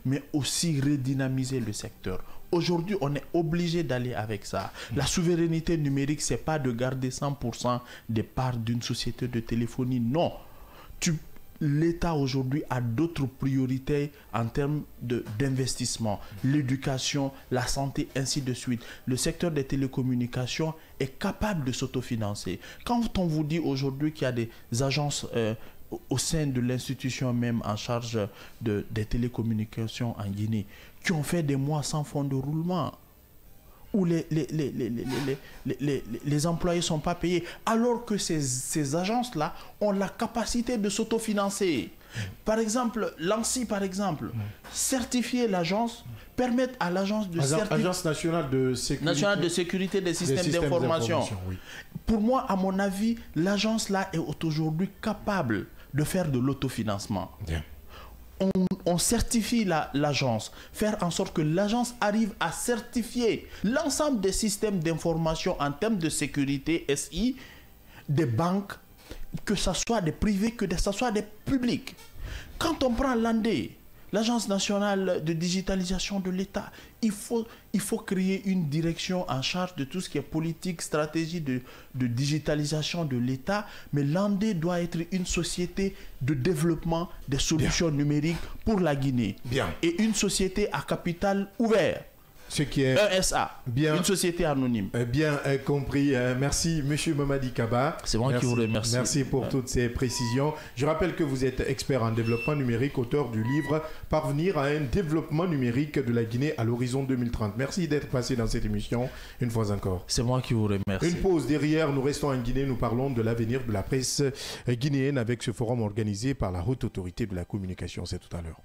mais aussi redynamiser le secteur. Aujourd'hui, on est obligé d'aller avec ça. La souveraineté numérique, ce n'est pas de garder 100% des parts d'une société de téléphonie. Non. L'État aujourd'hui a d'autres priorités en termes d'investissement, l'éducation, la santé, ainsi de suite. Le secteur des télécommunications est capable de s'autofinancer. Quand on vous dit aujourd'hui qu'il y a des agences au sein de l'institution même en charge des télécommunications en Guinée qui ont fait des mois sans fonds de roulement, où les employés ne sont pas payés, alors que ces agences-là ont la capacité de s'autofinancer. Par exemple, l'ANSSI, certifier l'agence, permettre à l'agence de certifier... Agence nationale de sécurité des systèmes d'information. Oui. Pour moi, à mon avis, l'agence-là est aujourd'hui capable de faire de l'autofinancement. Bien. On certifie l'agence, faire en sorte que l'agence arrive à certifier l'ensemble des systèmes d'information en termes de sécurité SI, des banques, que ce soit des privés, que ce soit des publics. Quand on prend l'ANDE, l'Agence nationale de digitalisation de l'État, il faut créer une direction en charge de tout ce qui est politique, stratégie de digitalisation de l'État, mais l'ANDE doit être une société de développement des solutions numériques pour la Guinée. Bien. Et une société à capital ouvert. Ce qui est ESA, une société anonyme. Bien compris. Merci, M. Mamadi Kaba. C'est moi qui vous remercie. Merci pour toutes ces précisions. Je rappelle que vous êtes expert en développement numérique, auteur du livre « Parvenir à un développement numérique de la Guinée à l'horizon 2030 ». Merci d'être passé dans cette émission une fois encore. C'est moi qui vous remercie. Une pause derrière, nous restons en Guinée. Nous parlons de l'avenir de la presse guinéenne avec ce forum organisé par la Haute Autorité de la Communication. C'est tout à l'heure.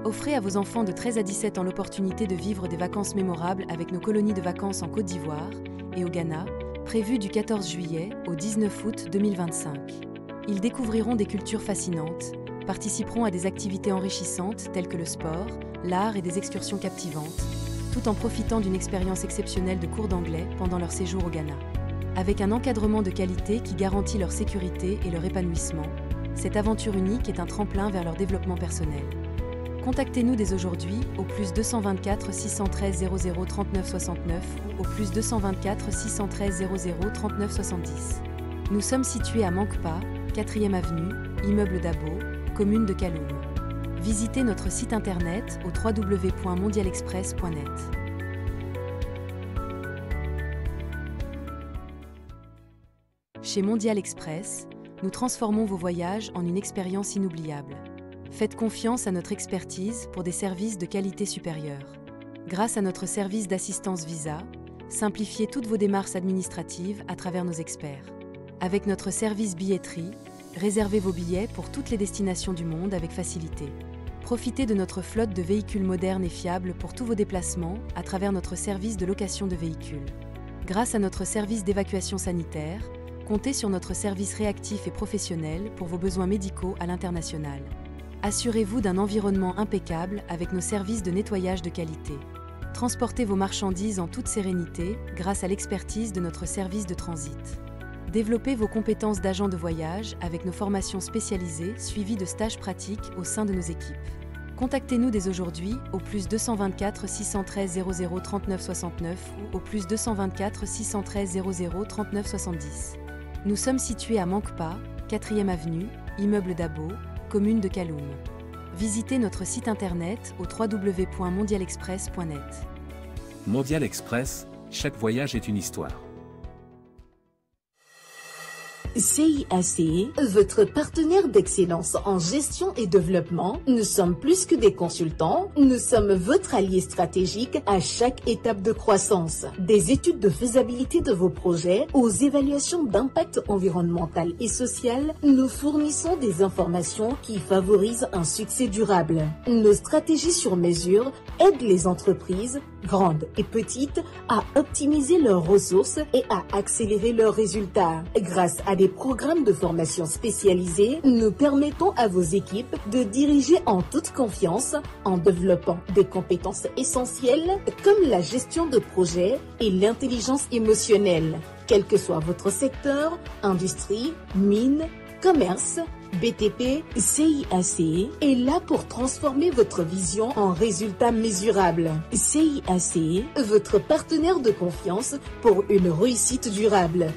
Offrez à vos enfants de 13 à 17 ans l'opportunité de vivre des vacances mémorables avec nos colonies de vacances en Côte d'Ivoire et au Ghana, prévues du 14 juillet au 19 août 2025. Ils découvriront des cultures fascinantes, participeront à des activités enrichissantes telles que le sport, l'art et des excursions captivantes, tout en profitant d'une expérience exceptionnelle de cours d'anglais pendant leur séjour au Ghana. Avec un encadrement de qualité qui garantit leur sécurité et leur épanouissement, cette aventure unique est un tremplin vers leur développement personnel. Contactez-nous dès aujourd'hui au plus 224 613 00 39 69 ou au plus 224 613 00 39 70. Nous sommes situés à Manquepas, 4e avenue, immeuble Dabo, commune de Kaloum. Visitez notre site internet au www.mondialexpress.net. Chez Mondial Express, nous transformons vos voyages en une expérience inoubliable. Faites confiance à notre expertise pour des services de qualité supérieure. Grâce à notre service d'assistance visa, simplifiez toutes vos démarches administratives à travers nos experts. Avec notre service billetterie, réservez vos billets pour toutes les destinations du monde avec facilité. Profitez de notre flotte de véhicules modernes et fiables pour tous vos déplacements à travers notre service de location de véhicules. Grâce à notre service d'évacuation sanitaire, comptez sur notre service réactif et professionnel pour vos besoins médicaux à l'international. Assurez-vous d'un environnement impeccable avec nos services de nettoyage de qualité. Transportez vos marchandises en toute sérénité grâce à l'expertise de notre service de transit. Développez vos compétences d'agent de voyage avec nos formations spécialisées suivies de stages pratiques au sein de nos équipes. Contactez-nous dès aujourd'hui au plus 224 613 00 39 69 ou au plus 224 613 00 39 70. Nous sommes situés à Manquepas, 4e avenue, immeuble Dabo, commune de Kaloum. Visitez notre site internet au www.mondialexpress.net. Mondial Express, chaque voyage est une histoire. CIAC, votre partenaire d'excellence en gestion et développement. Nous sommes plus que des consultants, nous sommes votre allié stratégique à chaque étape de croissance. Des études de faisabilité de vos projets aux évaluations d'impact environnemental et social, nous fournissons des informations qui favorisent un succès durable. Nos stratégies sur mesure aident les entreprises, grandes et petites, à optimiser leurs ressources et à accélérer leurs résultats. Grâce à des programmes de formation spécialisés, nous permettons à vos équipes de diriger en toute confiance en développant des compétences essentielles comme la gestion de projet et l'intelligence émotionnelle. Quel que soit votre secteur, industrie, mine, commerce, BTP, CIAC est là pour transformer votre vision en résultats mesurables. CIAC, votre partenaire de confiance pour une réussite durable.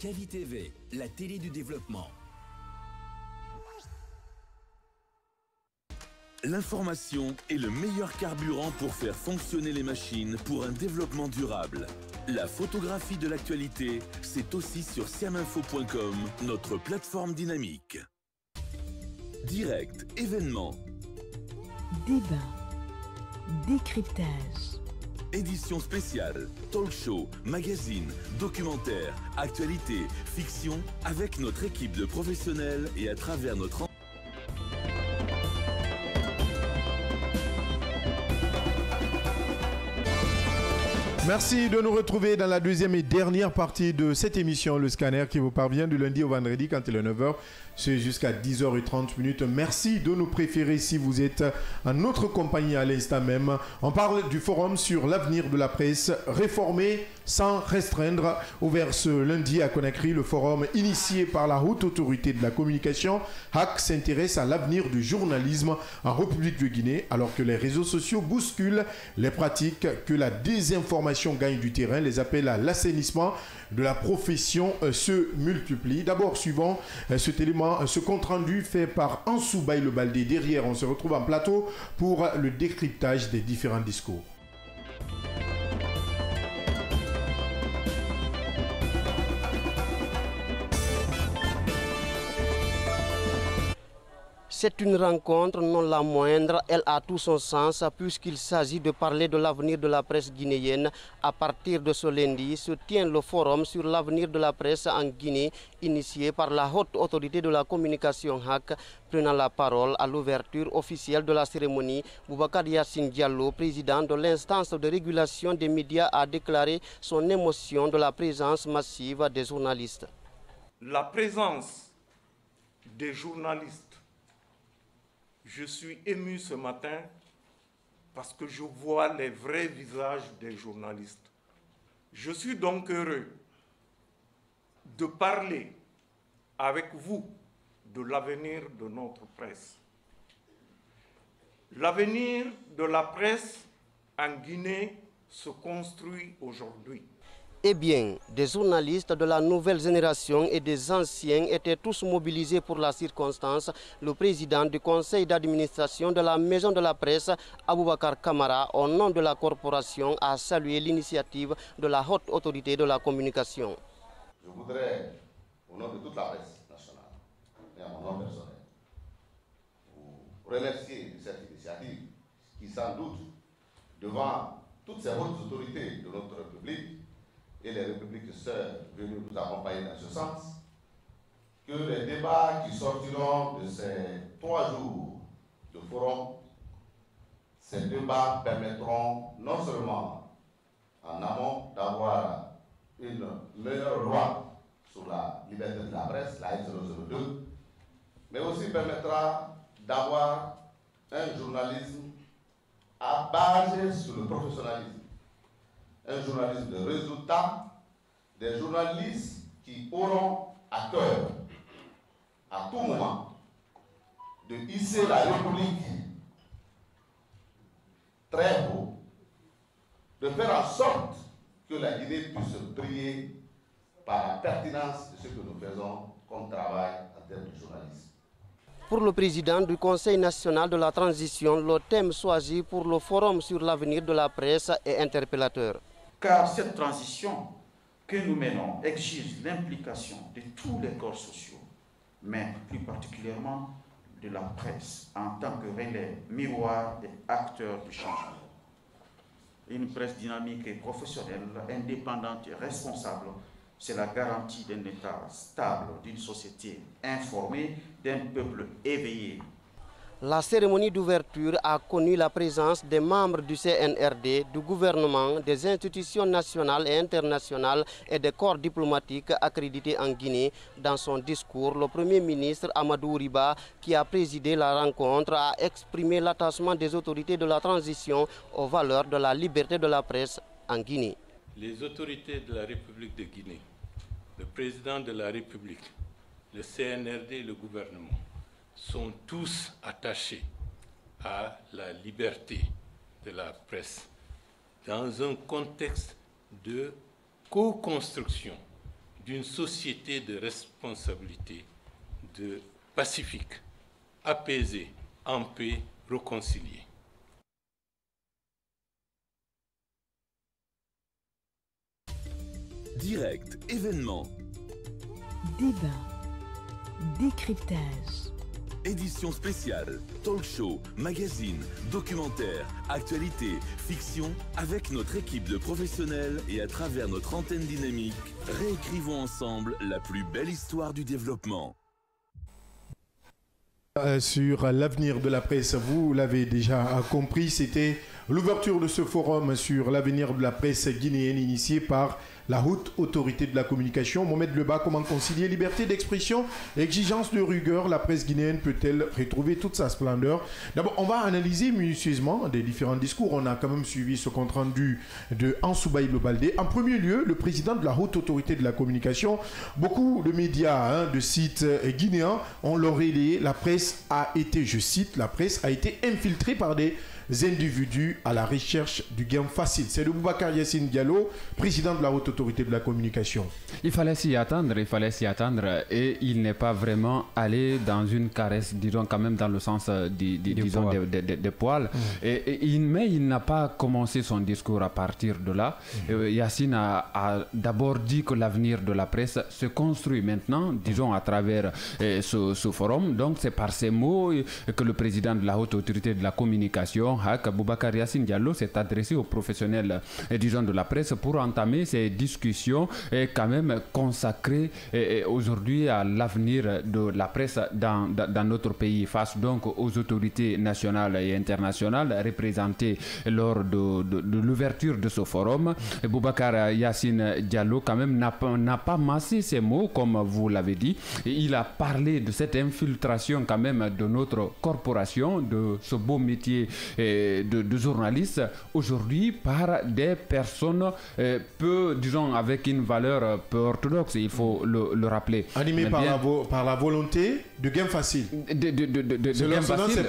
Cavi TV, la télé du développement. L'information est le meilleur carburant pour faire fonctionner les machines pour un développement durable. La photographie de l'actualité, c'est aussi sur siaminfo.com, notre plateforme dynamique. Direct, événements, débat, décryptage, édition spéciale, talk show, magazine, documentaire, actualité, fiction, avec notre équipe de professionnels et à travers notre... Merci de nous retrouver dans la deuxième et dernière partie de cette émission, Le Scanner, qui vous parvient du lundi au vendredi quand il est 9h. C'est jusqu'à 10h30. Merci de nous préférer si vous êtes en notre compagnie à l'instant même. On parle du forum sur l'avenir de la presse, réformer sans restreindre. Ouvert ce lundi à Conakry, le forum initié par la Haute Autorité de la Communication, HAC, s'intéresse à l'avenir du journalisme en République de Guinée, alors que les réseaux sociaux bousculent les pratiques, que la désinformation gagne du terrain, les appels à l'assainissement de la profession se multiplient. D'abord, suivant cet élément, ce compte-rendu fait par Ansou Baye le Baldé. Derrière, on se retrouve en plateau pour le décryptage des différents discours. C'est une rencontre non la moindre, elle a tout son sens puisqu'il s'agit de parler de l'avenir de la presse guinéenne. À partir de ce lundi se tient le forum sur l'avenir de la presse en Guinée, initié par la haute autorité de la communication HAC. Prenant la parole à l'ouverture officielle de la cérémonie, Boubacar Yassine Diallo, président de l'instance de régulation des médias, a déclaré son émotion de la présence massive des journalistes. La présence des journalistes. Je suis ému ce matin parce que je vois les vrais visages des journalistes. Je suis donc heureux de parler avec vous de l'avenir de notre presse. L'avenir de la presse en Guinée se construit aujourd'hui. Eh bien, des journalistes de la nouvelle génération et des anciens étaient tous mobilisés pour la circonstance. Le président du conseil d'administration de la Maison de la Presse, Aboubakar Kamara, au nom de la corporation, a salué l'initiative de la haute autorité de la communication. Je voudrais, au nom de toute la presse nationale et à mon nom personnel, vous remercier de cette initiative qui, sans doute, devant toutes ces hautes autorités de notre République, et les républiques sœurs venues nous accompagner dans ce sens, que les débats qui sortiront de ces 3 jours de forum, ces débats permettront non seulement en amont d'avoir une meilleure loi sur la liberté de la presse, la L002, mais aussi permettra d'avoir un journalisme basé sur le professionnalisme. Un journalisme de résultats, des journalistes qui auront à cœur, à tout moment, de hisser la République très haut, de faire en sorte que la Guinée puisse briller par la pertinence de ce que nous faisons comme travail en termes de journalisme. Pour le président du Conseil national de la transition, le thème choisi pour le forum sur l'avenir de la presse est interpellateur. Car cette transition que nous menons exige l'implication de tous les corps sociaux, mais plus particulièrement de la presse en tant que relais, miroir et acteur du changement. Une presse dynamique et professionnelle, indépendante et responsable, c'est la garantie d'un État stable, d'une société informée, d'un peuple éveillé. La cérémonie d'ouverture a connu la présence des membres du CNRD, du gouvernement, des institutions nationales et internationales et des corps diplomatiques accrédités en Guinée. Dans son discours, le Premier ministre Amadou Riba, qui a présidé la rencontre, a exprimé l'attachement des autorités de la transition aux valeurs de la liberté de la presse en Guinée. Les autorités de la République de Guinée, le président de la République, le CNRD et le gouvernement sont tous attachés à la liberté de la presse dans un contexte de co-construction d'une société de responsabilité, de pacifique, apaisée, en paix, réconciliée. Direct, événement. Débat, décryptage. Édition spéciale, talk show, magazine, documentaire, actualité, fiction, avec notre équipe de professionnels et à travers notre antenne dynamique, réécrivons ensemble la plus belle histoire du développement. Sur l'avenir de la presse, vous l'avez déjà compris, c'était l'ouverture de ce forum sur l'avenir de la presse guinéenne initié par la haute autorité de la communication. Mohamed Leba, comment concilier liberté d'expression et exigence de rigueur? La presse guinéenne peut-elle retrouver toute sa splendeur? D'abord, on va analyser minutieusement des différents discours. On a quand même suivi ce compte rendu de Ansoubaï Baldé. En premier lieu, le président de la haute autorité de la communication. Beaucoup de médias, de sites guinéens ont leur relayé. La presse a été, je cite, la presse a été infiltrée par des individus à la recherche du gain facile. C'est le Boubacar Yassine Diallo, président de la haute autorité de la communication. Il fallait s'y attendre, et il n'est pas vraiment allé dans une caresse, disons quand même dans le sens des poils. Mais il n'a pas commencé son discours à partir de là. Yacine a d'abord dit que l'avenir de la presse se construit maintenant, disons à travers ce forum. Donc c'est par ces mots que le président de la haute autorité de la communication, Boubacar Yacine Diallo, s'est adressé aux professionnels, disons, de la presse pour entamer ces discussions quand même consacrées aujourd'hui à l'avenir de la presse dans notre pays, face donc aux autorités nationales et internationales représentées lors de l'ouverture de ce forum. Boubacar Yacine Diallo quand même n'a pas massé ces mots, comme vous l'avez dit. Il a parlé de cette infiltration quand même de notre corporation, de ce beau métier de journaliste aujourd'hui par des personnes peu, disons, avec une valeur peu orthodoxe, il faut le rappeler. Animé par la volonté de gain facile. De gain facile.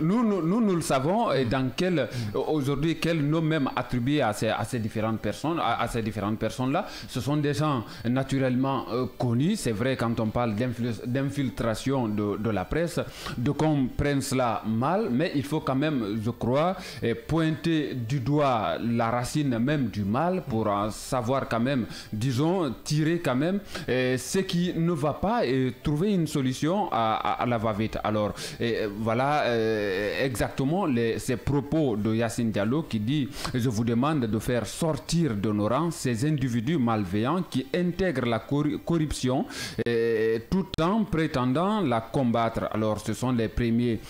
Nous le savons, et dans aujourd'hui, quel nom même attribué à ces différentes personnes, à ces différentes personnes-là. Ce sont des gens naturellement connus. C'est vrai, quand on parle d'infiltration de la presse, de qu'on prenne cela mal, mais il faut quand même, je crois, pointer du doigt la racine même du mal pour en savoir quand même, disons, tirer quand même ce qui ne va pas et trouver une solution à la va-vite. Alors, voilà exactement ces propos de Yacine Diallo qui dit « Je vous demande de faire sortir de nos rangs ces individus malveillants qui intègrent la corruption tout en prétendant la combattre. » Alors, ce sont les premiers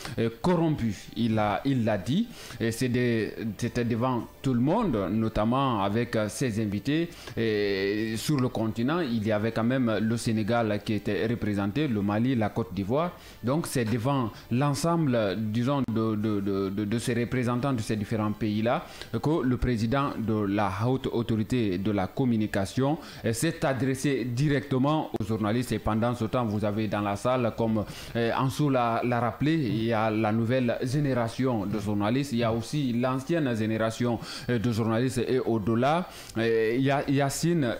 corrompus, il l'a dit. C'était devant tout le monde, notamment avec ses invités. Et sur le continent, il y avait quand même le Sénégal qui était représenté, le Mali, la Côte d'Ivoire. Donc, c'est devant l'ensemble, disons, de ces représentants de ces différents pays-là que le président de la haute autorité de la communication s'est adressé directement aux journalistes. Et pendant ce temps, vous avez dans la salle, comme Ansou l'a rappelé, il y a la nouvelle génération de journalistes, il y a aussi l'ancienne génération de journalistes, et au-delà, Yacine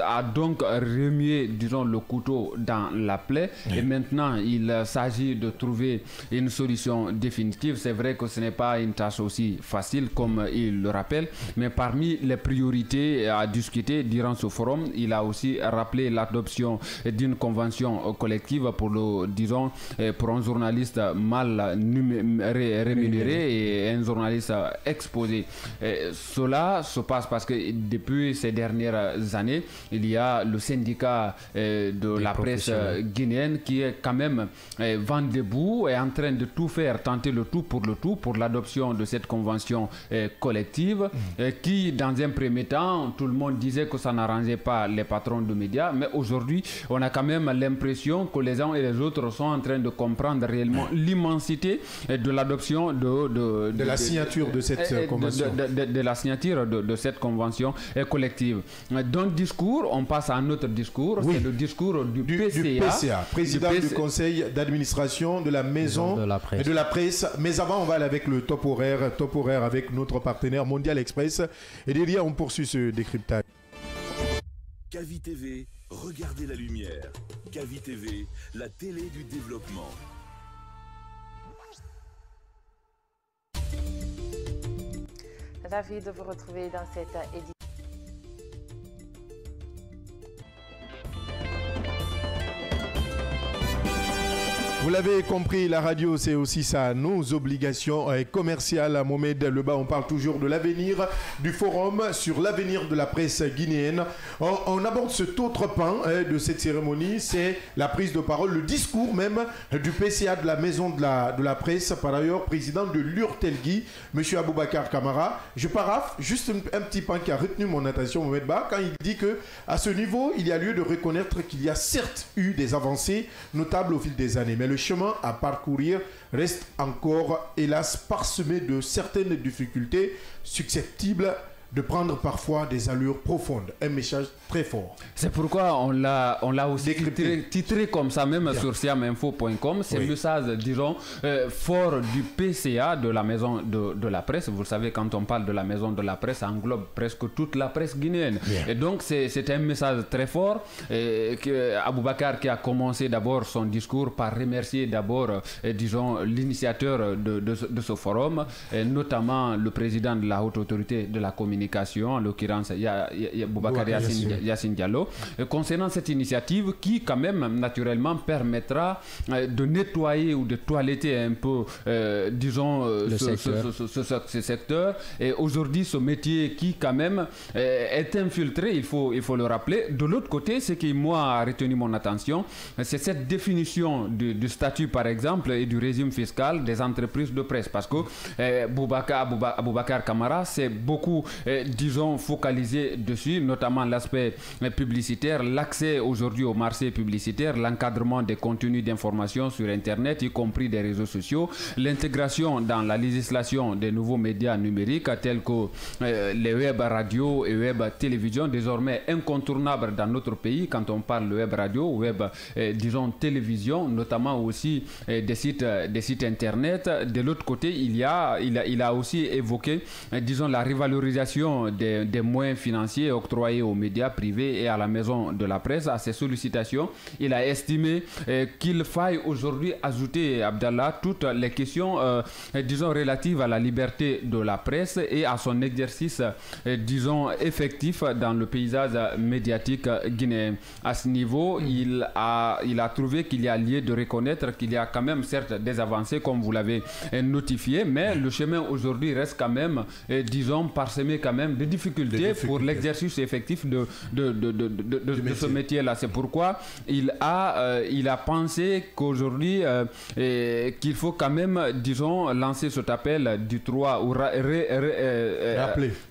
a donc remué, disons, le couteau dans la plaie, et maintenant il s'agit de trouver une solution définitive. C'est vrai que ce n'est pas une tâche aussi facile comme il le rappelle, mais parmi les priorités à discuter durant ce forum, il a aussi rappelé l'adoption d'une convention collective pour un journaliste mal rémunéré et un journaliste exposé. Cela se passe parce que depuis ces dernières années, il y a le syndicat de la presse guinéenne qui est quand même vent debout et en train de tout faire, tenter le tout pour l'adoption de cette convention collective qui, dans un premier temps, tout le monde disait que ça n'arrangeait pas les patrons de médias, mais aujourd'hui, on a quand même l'impression que les uns et les autres sont en train de comprendre réellement l'immensité de l'adoption de la signature de cette convention. De la signature de cette convention collective. D'un discours, on passe à un autre discours, c'est le discours du PCA, président du conseil d'administration de la maison de la presse. Mais avant, on va aller avec le top horaire avec notre partenaire Mondial Express. Et derrière, on poursuit ce décryptage. Cavi TV, regardez la lumière. Cavi TV, la télé du développement. Ravi de vous retrouver dans cette édition. Vous l'avez compris, la radio, c'est aussi ça, nos obligations commerciales. À Mohamed Leba, on parle toujours de l'avenir du forum sur l'avenir de la presse guinéenne. On aborde cet autre pan de cette cérémonie, c'est la prise de parole, le discours même du PCA de la maison de la presse, par ailleurs président de l'URTELGUI, M. Aboubacar Kamara. Je paraphe juste un petit pan qui a retenu mon attention, Mohamed Ba, quand il dit qu'à ce niveau, il y a lieu de reconnaître qu'il y a certes eu des avancées notables au fil des années, mais le chemin à parcourir reste encore, hélas, parsemé de certaines difficultés susceptibles de prendre parfois des allures profondes. Un message très fort. C'est pourquoi on l'a aussi titré comme ça même sur siaminfo.com. C'est le message, disons, fort du PCA, de la maison de la presse. Vous savez, quand on parle de la maison de la presse, ça englobe presque toute la presse guinéenne. Et donc, c'est un message très fort. Aboubakar qui a commencé d'abord son discours par remercier d'abord, disons, l'initiateur de ce forum, notamment le président de la haute autorité de la communication, en l'occurrence Boubacar Yassine Diallo, concernant cette initiative qui quand même naturellement permettra de nettoyer ou de toiletter un peu, disons, ce secteur. Et aujourd'hui, ce métier qui quand même est infiltré, il faut le rappeler. De l'autre côté, ce qui moi a retenu mon attention, c'est cette définition du statut par exemple et du régime fiscal des entreprises de presse, parce que Aboubakar Kamara s'est beaucoup, disons, focalisé dessus, notamment l'aspect publicitaire, l'accès aujourd'hui au marché publicitaire, l'encadrement des contenus d'information sur Internet, y compris des réseaux sociaux, l'intégration dans la législation des nouveaux médias numériques tels que les web radios et web télévision, désormais incontournables dans notre pays quand on parle de web radio, web, disons, télévision, notamment aussi des sites Internet. De l'autre côté, il a aussi évoqué, disons, la revalorisation des moyens financiers octroyés aux médias privés et à la maison de la presse. À ces sollicitations, il a estimé qu'il faille aujourd'hui ajouter, Abdallah, toutes les questions, disons, relatives à la liberté de la presse et à son exercice, disons, effectif dans le paysage médiatique guinéen. À ce niveau, il a trouvé qu'il y a lieu de reconnaître qu'il y a quand même certes des avancées comme vous l'avez notifié, mais le chemin aujourd'hui reste quand même, disons, parsemé quand même de difficultés pour l'exercice effectif de ce métier-là. C'est pourquoi il a pensé qu'aujourd'hui qu'il faut quand même, disons, lancer cet appel du 3 ou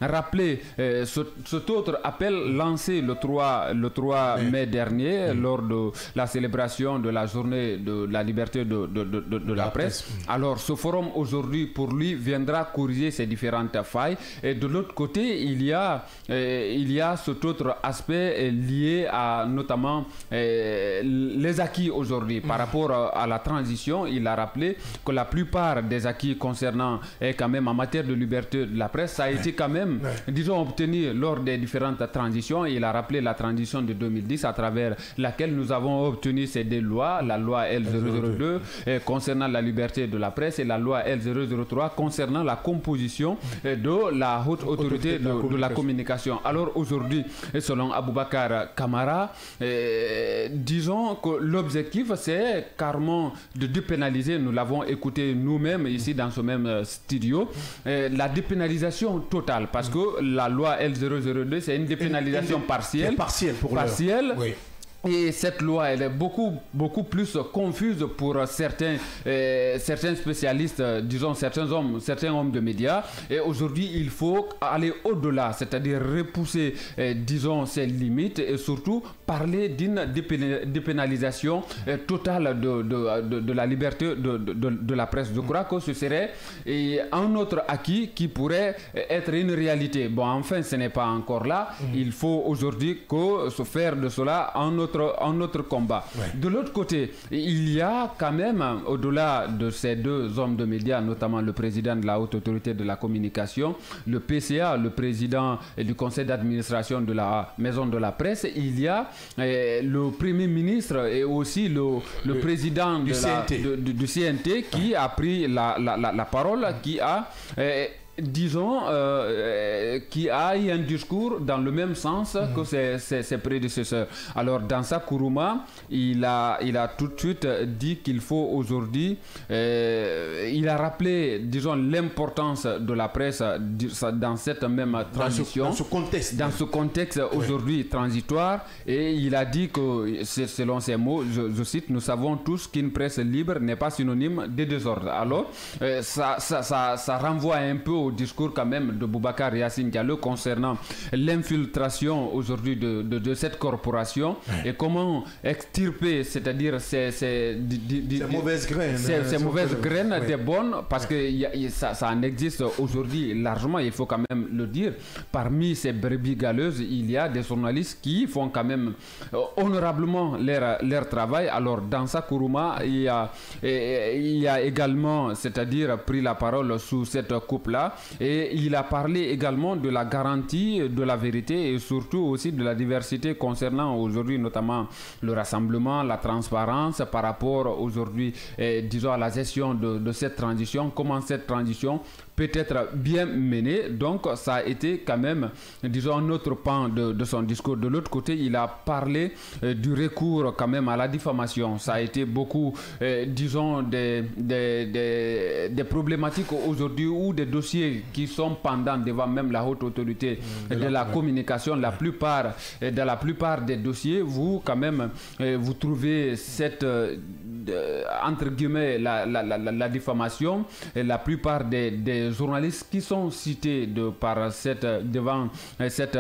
rappeler cet autre appel lancé le 3 mai dernier lors de la célébration de la journée de la liberté de la presse. Alors ce forum aujourd'hui pour lui viendra corriger ces différentes failles, et de l'autre côté il y a cet autre aspect lié à notamment les acquis aujourd'hui par rapport à la transition. Il a rappelé que la plupart des acquis concernant quand même en matière de liberté de la presse, ça a été quand même, disons, obtenu lors des différentes transitions. Il a rappelé la transition de 2010 à travers laquelle nous avons obtenu ces deux lois, la loi L002 concernant la liberté de la presse et la loi L003 concernant la composition de la haute autorité de la communication. Alors aujourd'hui, selon Aboubakar Kamara, disons que l'objectif c'est carrément de dépénaliser, nous l'avons écouté nous-mêmes ici dans ce même studio, la dépénalisation totale, parce que la loi L002 c'est une dépénalisation partielle. Oui. Et cette loi, elle est beaucoup plus confuse pour certains spécialistes, disons certains hommes de médias. Et aujourd'hui, il faut aller au-delà, c'est-à-dire repousser, disons, ces limites et surtout parler d'une dépénalisation totale de la liberté de la presse. Je crois que ce serait un autre acquis qui pourrait être une réalité. Bon, enfin, ce n'est pas encore là. Il faut aujourd'hui se faire de cela un autre combat. De l'autre côté, il y a quand même, au-delà de ces deux hommes de médias, notamment le président de la haute autorité de la communication, le PCA, le président du conseil d'administration de la maison de la presse, il y a le premier ministre et aussi le président du CNT qui a pris la parole, qui a disons, qui a eu un discours dans le même sens que ses prédécesseurs. Alors, dans sa Kourouma, il a tout de suite dit qu'il faut aujourd'hui, il a rappelé, disons, l'importance de la presse dans cette même transition, dans ce contexte aujourd'hui transitoire, et il a dit que, selon ses mots, je cite, nous savons tous qu'une presse libre n'est pas synonyme de désordre. Alors, ça renvoie un peu au discours quand même de Boubacar Yassine Diallo concernant l'infiltration aujourd'hui de cette corporation et comment extirper, c'est-à-dire ces mauvaises graines, ces mauvaises graines des bonnes, parce que ça en existe aujourd'hui largement, il faut quand même le dire. Parmi ces brebis galeuses, il y a des journalistes qui font quand même honorablement leur travail. Alors dans sa Kourouma, il y a également, c'est-à-dire pris la parole sous cette coupe-là, et il a parlé également de la garantie de la vérité et surtout aussi de la diversité concernant aujourd'hui notamment le rassemblement, la transparence par rapport aujourd'hui, disons, à la gestion de cette transition, comment cette transition peut être bien menée. Donc ça a été quand même, disons, un autre pan de son discours. De l'autre côté, il a parlé du recours quand même à la diffamation. Ça a été beaucoup, disons, des problématiques aujourd'hui ou des dossiers qui sont pendants devant même la haute autorité de la communication. Dans la plupart des dossiers, vous quand même, vous trouvez cette, entre guillemets, la diffamation. Et la plupart des journalistes qui sont cités devant cette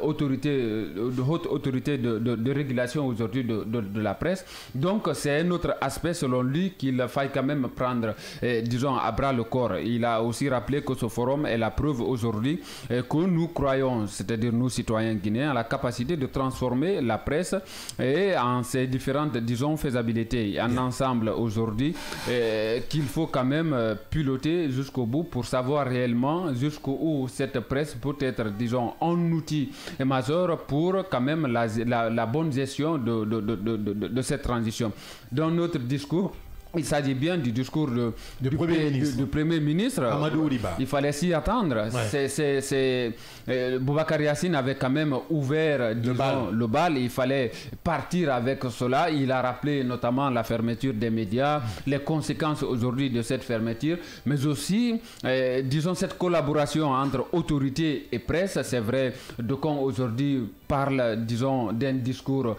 autorité, haute autorité de régulation aujourd'hui de la presse. Donc c'est un autre aspect selon lui qu'il faille quand même prendre, disons, à bras le corps. Il a aussi rappelé que ce forum est la preuve aujourd'hui que nous croyons, c'est-à-dire nous citoyens guinéens, à la capacité de transformer la presse et en ses différentes, disons, faisabilités. Un ensemble aujourd'hui qu'il faut quand même piloter jusqu'au bout pour savoir réellement jusqu'où cette presse peut être, disons, un outil majeur pour quand même la bonne gestion de cette transition. Dans notre discours, il s'agit bien du discours du Premier ministre. Amadou Riba. Il fallait s'y attendre. Ouais. Boubacar Yassine avait quand même ouvert, disons, le bal. Il fallait partir avec cela. Il a rappelé notamment la fermeture des médias, les conséquences aujourd'hui de cette fermeture, mais aussi, disons, cette collaboration entre autorités et presse. C'est vrai, Dokon aujourd'hui parle, disons, d'un discours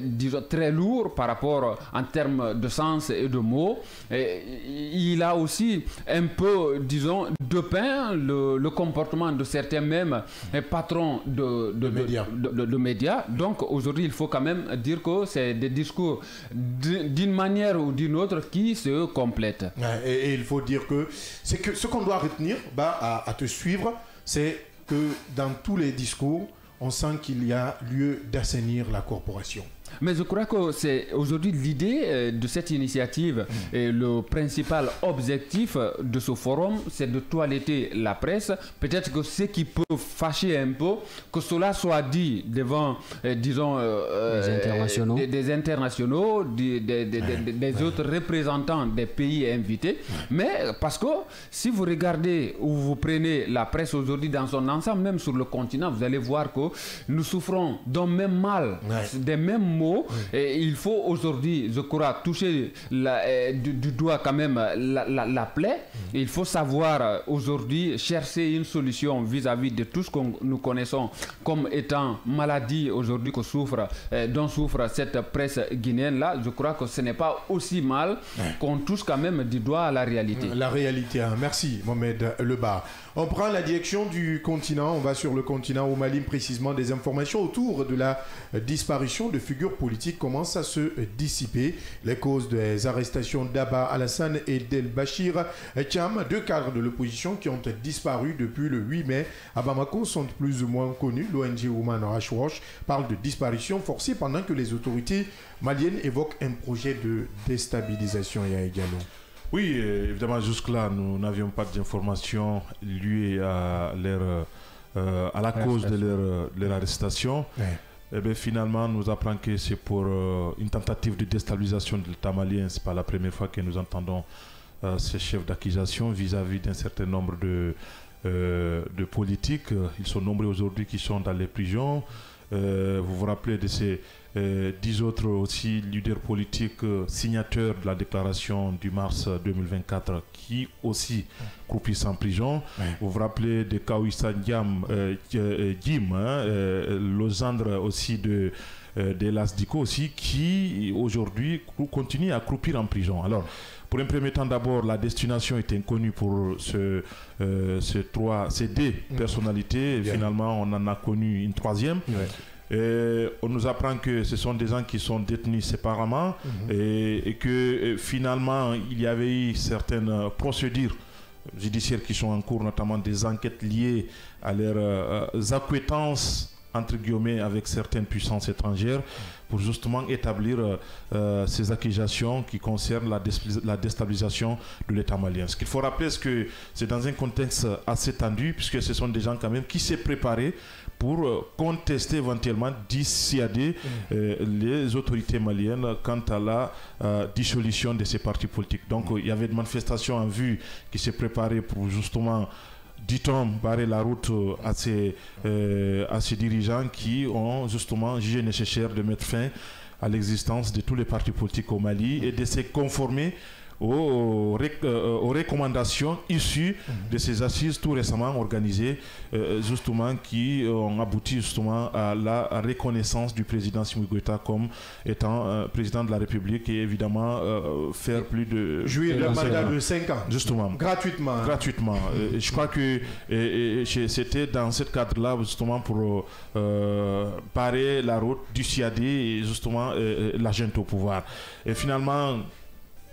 disons, très lourd par rapport en termes de sens et de mots. Il a aussi un peu, disons, dépeint le comportement de certains même patrons de médias. Donc aujourd'hui, il faut quand même dire que c'est des discours d'une manière ou d'une autre qui se complètent. Et il faut dire que ce qu'on doit retenir à te suivre, c'est que dans tous les discours, on sent qu'il y a lieu d'assainir la corporation. Mais je crois que c'est aujourd'hui l'idée de cette initiative et le principal objectif de ce forum, c'est de toiletter la presse. Peut-être que ce qui peut fâcher un peu, que cela soit dit devant, disons, des internationaux, des autres représentants des pays invités. Mais parce que si vous regardez ou vous prenez la presse aujourd'hui dans son ensemble, même sur le continent, vous allez voir que nous souffrons d'un même mal, des mêmes mots. Et il faut aujourd'hui, je crois, toucher du doigt quand même la plaie. Il faut savoir aujourd'hui chercher une solution vis-à-vis de tout ce que nous connaissons comme étant maladie aujourd'hui dont souffre cette presse guinéenne-là. Je crois que ce n'est pas aussi mal qu'on touche quand même du doigt à la réalité. La réalité, hein. Merci Mohamed Leba. On prend la direction du continent, on va sur le continent au Mali, précisément des informations autour de la disparition de figures politiques commencent à se dissiper. Les causes des arrestations d'Abba Alassane et d'El-Bachir Thiam, deux cadres de l'opposition qui ont disparu depuis le 8 mai à Bamako, sont plus ou moins connus. L'ONG Women Rush Watch parle de disparition forcée pendant que les autorités maliennes évoquent un projet de déstabilisation. Il y a également... Oui, évidemment, jusque-là, nous n'avions pas d'informations liées à la cause de leur arrestation. Et bien, finalement, nous apprenons que c'est pour une tentative de déstabilisation de l'État malien. Ce n'est pas la première fois que nous entendons ces chefs d'accusation vis-à-vis d'un certain nombre de politiques. Ils sont nombreux aujourd'hui qui sont dans les prisons. Vous vous rappelez de ces 10 autres aussi leaders politiques signataires de la déclaration du mars 2024 qui aussi croupissent en prison. Vous vous rappelez de Kaouissa Jim, le gendre aussi de des Lasdico aussi, qui aujourd'hui continue à croupir en prison. Alors, pour un premier temps, d'abord, la destination était inconnue pour ces deux personnalités. Et finalement, on en a connu une troisième. On nous apprend que ce sont des gens qui sont détenus séparément et que finalement, il y avait eu certaines procédures judiciaires qui sont en cours, notamment des enquêtes liées à leurs acquaintances entre guillemets avec certaines puissances étrangères pour justement établir ces accusations qui concernent la déstabilisation de l'État malien. Ce qu'il faut rappeler, c'est que c'est dans un contexte assez tendu, puisque ce sont des gens quand même qui s'est préparé pour contester éventuellement, dissuader les autorités maliennes quant à la dissolution de ces partis politiques. Donc il y avait une manifestation en vue qui s'est préparée pour justement, dit-on, barrer la route à ces dirigeants qui ont justement jugé nécessaire de mettre fin à l'existence de tous les partis politiques au Mali et de se conformer aux recommandations issues de ces assises tout récemment organisées, justement, qui ont abouti justement à la reconnaissance du président Assimi Goïta comme étant président de la République et évidemment faire plus de... Jouir d'un mandat de 5 ans. Justement. Gratuitement. Gratuitement. Je crois que c'était dans ce cadre-là justement pour parer la route, dissuader et justement la junte au pouvoir. Et finalement,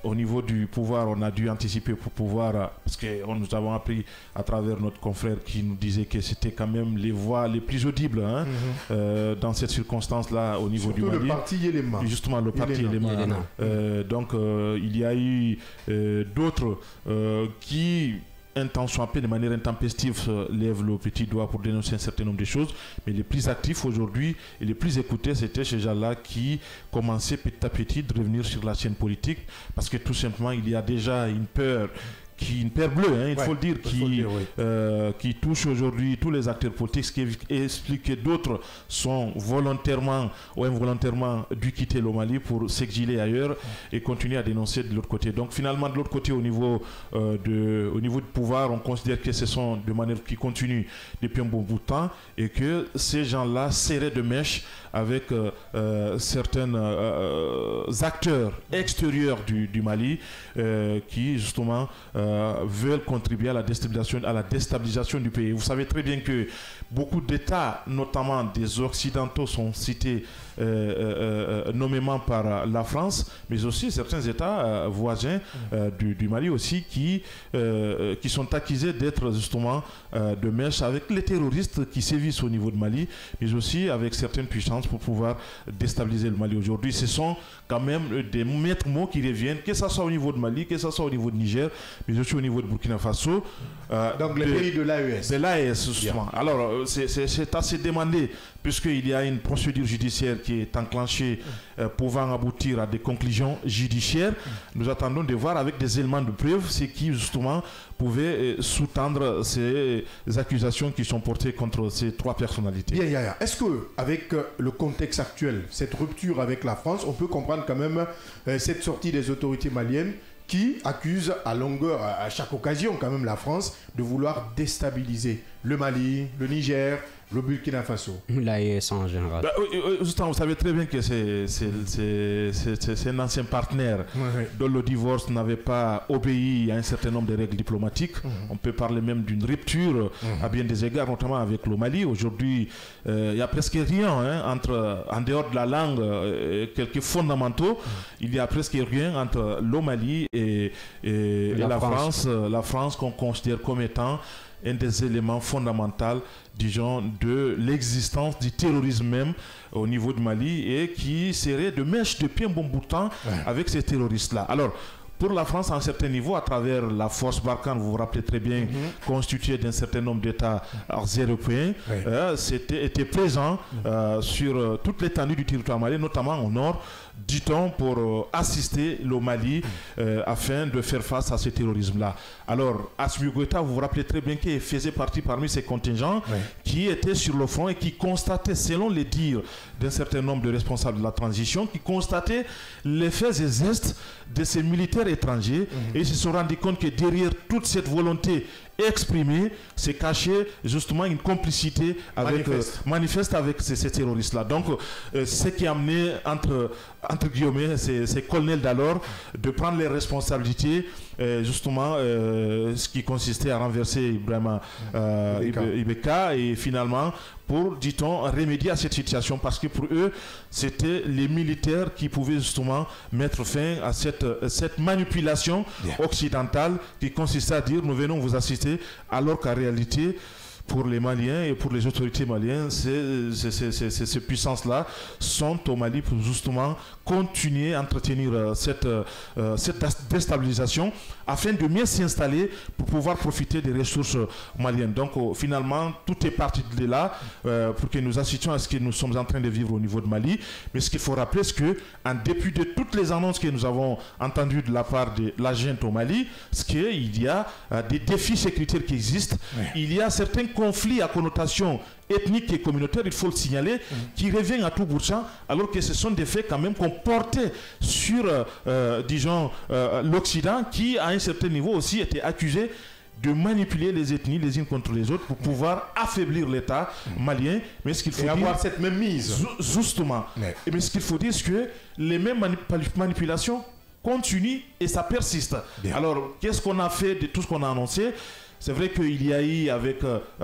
au niveau du pouvoir, on a dû anticiper pour pouvoir, parce que nous avons appris à travers notre confrère qui nous disait que c'était quand même les voix les plus audibles dans cette circonstance-là au niveau surtout du Mali. Le parti Yéléma. Justement, le parti Yéléma. Donc, il y a eu d'autres qui... un temps soit peu de manière intempestive lève le petit doigt pour dénoncer un certain nombre de choses, mais les plus actifs aujourd'hui et les plus écoutés, c'était ces gens-là qui commençaient petit à petit de revenir sur la scène politique, parce que tout simplement il y a déjà une peur bleue, il faut le dire, qui touche aujourd'hui tous les acteurs politiques, ce qui explique que d'autres sont volontairement ou involontairement dû quitter le Mali pour s'exiler ailleurs et continuer à dénoncer de l'autre côté. Donc finalement, de l'autre côté, au niveau du pouvoir, on considère que ce sont de manière qui continue depuis un bon bout de temps et que ces gens-là serraient de mèche avec certains acteurs extérieurs du Mali qui justement veulent contribuer à la déstabilisation du pays. Vous savez très bien que beaucoup d'États, notamment des Occidentaux, sont cités nommément par la France, mais aussi certains États voisins du Mali aussi qui sont accusés d'être justement de mèche avec les terroristes qui sévissent au niveau du Mali, mais aussi avec certaines puissances pour pouvoir déstabiliser le Mali. Aujourd'hui, ce sont quand même des maîtres mots qui reviennent, que ce soit au niveau de Mali, que ce soit au niveau de Niger, mais aussi au niveau de Burkina Faso. Donc les pays de l'AES. De l'AES, justement. Alors, c'est assez demandé, puisqu'il y a une procédure judiciaire qui est enclenchée pouvant aboutir à des conclusions judiciaires. Nous attendons de voir avec des éléments de preuve ce qui, justement, pouvait sous-tendre ces accusations qui sont portées contre ces trois personnalités. Bien, Yaya. Est-ce qu'avec le contexte actuel, cette rupture avec la France, on peut comprendre quand même cette sortie des autorités maliennes qui accusent à chaque occasion quand même la France de vouloir déstabiliser le Mali, le Niger, le Burkina Faso. L'AES en général. Justement, vous savez très bien que c'est un ancien partenaire dont le divorce n'avait pas obéi à un certain nombre de règles diplomatiques. On peut parler même d'une rupture à bien des égards, notamment avec le Mali. Aujourd'hui, il n'y a presque rien en dehors de la langue, quelques fondamentaux, il n'y a presque rien entre le Mali et la France. La France qu'on considère comme étant un des éléments fondamentaux, disons, de l'existence du terrorisme même au niveau du Mali et qui serait de mèche depuis un bon bout de temps avec ces terroristes-là. Alors, pour la France, à un certain niveau, à travers la force Barkhane, vous vous rappelez très bien, constituée d'un certain nombre d'États européens, était présent sur toute l'étendue du territoire malien, notamment au nord, dit-on, pour assister le Mali afin de faire face à ce terrorisme-là. Alors, Assimi Goïta, vous vous rappelez très bien qu'il faisait partie parmi ces contingents qui étaient sur le front et qui constataient, selon les dires d'un certain nombre de responsables de la transition, qui constataient les faits et gestes de ces militaires étrangers et ils se sont rendus compte que derrière toute cette volonté exprimé, c'est caché justement une complicité avec, manifeste avec ces terroristes-là. Donc, ce qui a amené, entre guillemets, ces colonels d'alors de prendre les responsabilités, justement, ce qui consistait à renverser Ibrahima Ibeka, et finalement, pour, dit-on, remédier à cette situation, parce que pour eux, c'était les militaires qui pouvaient justement mettre fin à cette manipulation occidentale qui consistait à dire, nous venons vous assister, alors qu'en réalité, pour les Maliens et pour les autorités maliennes, ces puissances-là sont au Mali pour justement continuer à entretenir cette déstabilisation afin de mieux s'installer pour pouvoir profiter des ressources maliennes. Donc finalement, tout est parti de là pour que nous assistions à ce que nous sommes en train de vivre au niveau de Mali. Mais ce qu'il faut rappeler, c'est qu'en dépit de toutes les annonces que nous avons entendues de la part de la junte au Mali, c'est qu'il y a des défis sécuritaires qui existent. Il y a certains conflits à connotation ethnique et communautaire, il faut le signaler, qui reviennent à tout bout de champ, alors que ce sont des faits quand même qu'on portait sur, disons, l'Occident, qui à un certain niveau aussi était accusé de manipuler les ethnies les unes contre les autres pour pouvoir affaiblir l'État malien. Mais ce qu'il faut avoir cette même mise. Justement. Mais ce qu'il faut dire, c'est que les mêmes manipulations continuent et ça persiste. Alors, qu'est-ce qu'on a fait de tout ce qu'on a annoncé? C'est vrai qu'il y a eu, avec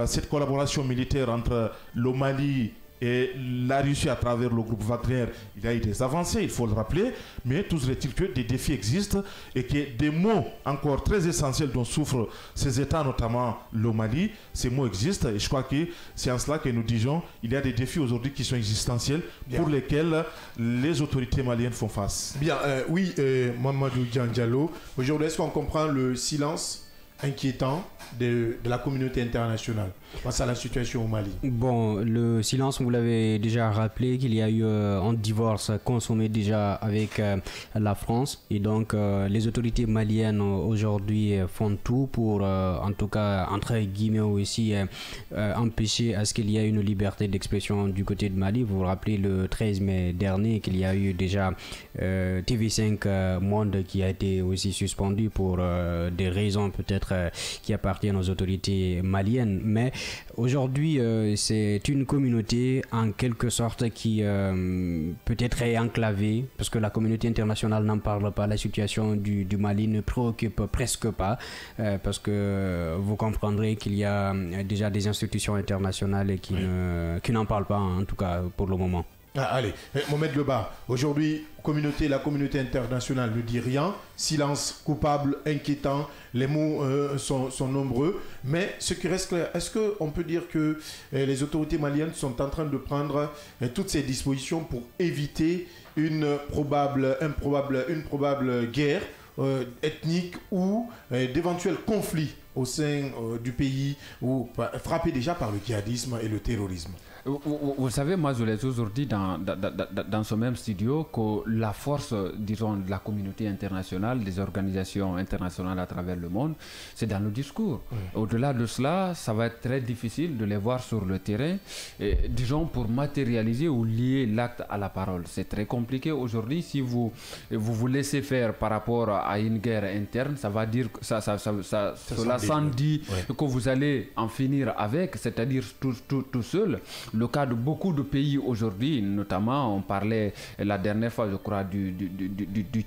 cette collaboration militaire entre le Mali et la Russie à travers le groupe Wagner, il y a eu des avancées, il faut le rappeler, mais toujours est-il que des défis existent et que des mots encore très essentiels dont souffrent ces États, notamment le Mali, ces mots existent, et je crois que c'est en cela que nous disons il y a des défis aujourd'hui qui sont existentiels pour lesquels les autorités maliennes font face. Bien, oui, Mamadou Diallo, aujourd'hui, est-ce qu'on comprend le silence inquiétant de la communauté internationale face à la situation au Mali? Bon, le silence, vous l'avez déjà rappelé, qu'il y a eu un divorce consommé déjà avec la France, et donc les autorités maliennes aujourd'hui font tout pour, en tout cas, entre guillemets aussi, empêcher à ce qu'il y ait une liberté d'expression du côté de Mali. Vous vous rappelez le 13 mai dernier qu'il y a eu déjà TV5 Monde qui a été aussi suspendu pour des raisons peut-être qui appartiennent aux autorités maliennes. Mais aujourd'hui, c'est une communauté en quelque sorte qui peut-être est enclavée, parce que la communauté internationale n'en parle pas. La situation du Mali ne préoccupe presque pas, parce que vous comprendrez qu'il y a déjà des institutions internationales qui n'en parlent pas, en tout cas pour le moment. Allez, Mohamed Leba, aujourd'hui, la communauté internationale ne dit rien, silence coupable, inquiétant, les mots sont nombreux, mais ce qui reste clair, est-ce qu'on peut dire que les autorités maliennes sont en train de prendre toutes ces dispositions pour éviter une probable guerre ethnique ou d'éventuels conflits au sein du pays, ou frappé déjà par le djihadisme et le terrorisme? Vous savez, moi je l'ai toujours dit dans ce même studio que la force, disons, de la communauté internationale, des organisations internationales à travers le monde, c'est dans le discours. Au-delà de cela, ça va être très difficile de les voir sur le terrain, et, disons, pour matérialiser ou lier l'acte à la parole. C'est très compliqué aujourd'hui. Si vous laissez faire par rapport à une guerre interne, ça va dire que cela s'en dit que vous allez en finir avec, c'est-à-dire tout seul. Le cas de beaucoup de pays aujourd'hui, notamment, on parlait la dernière fois, je crois, du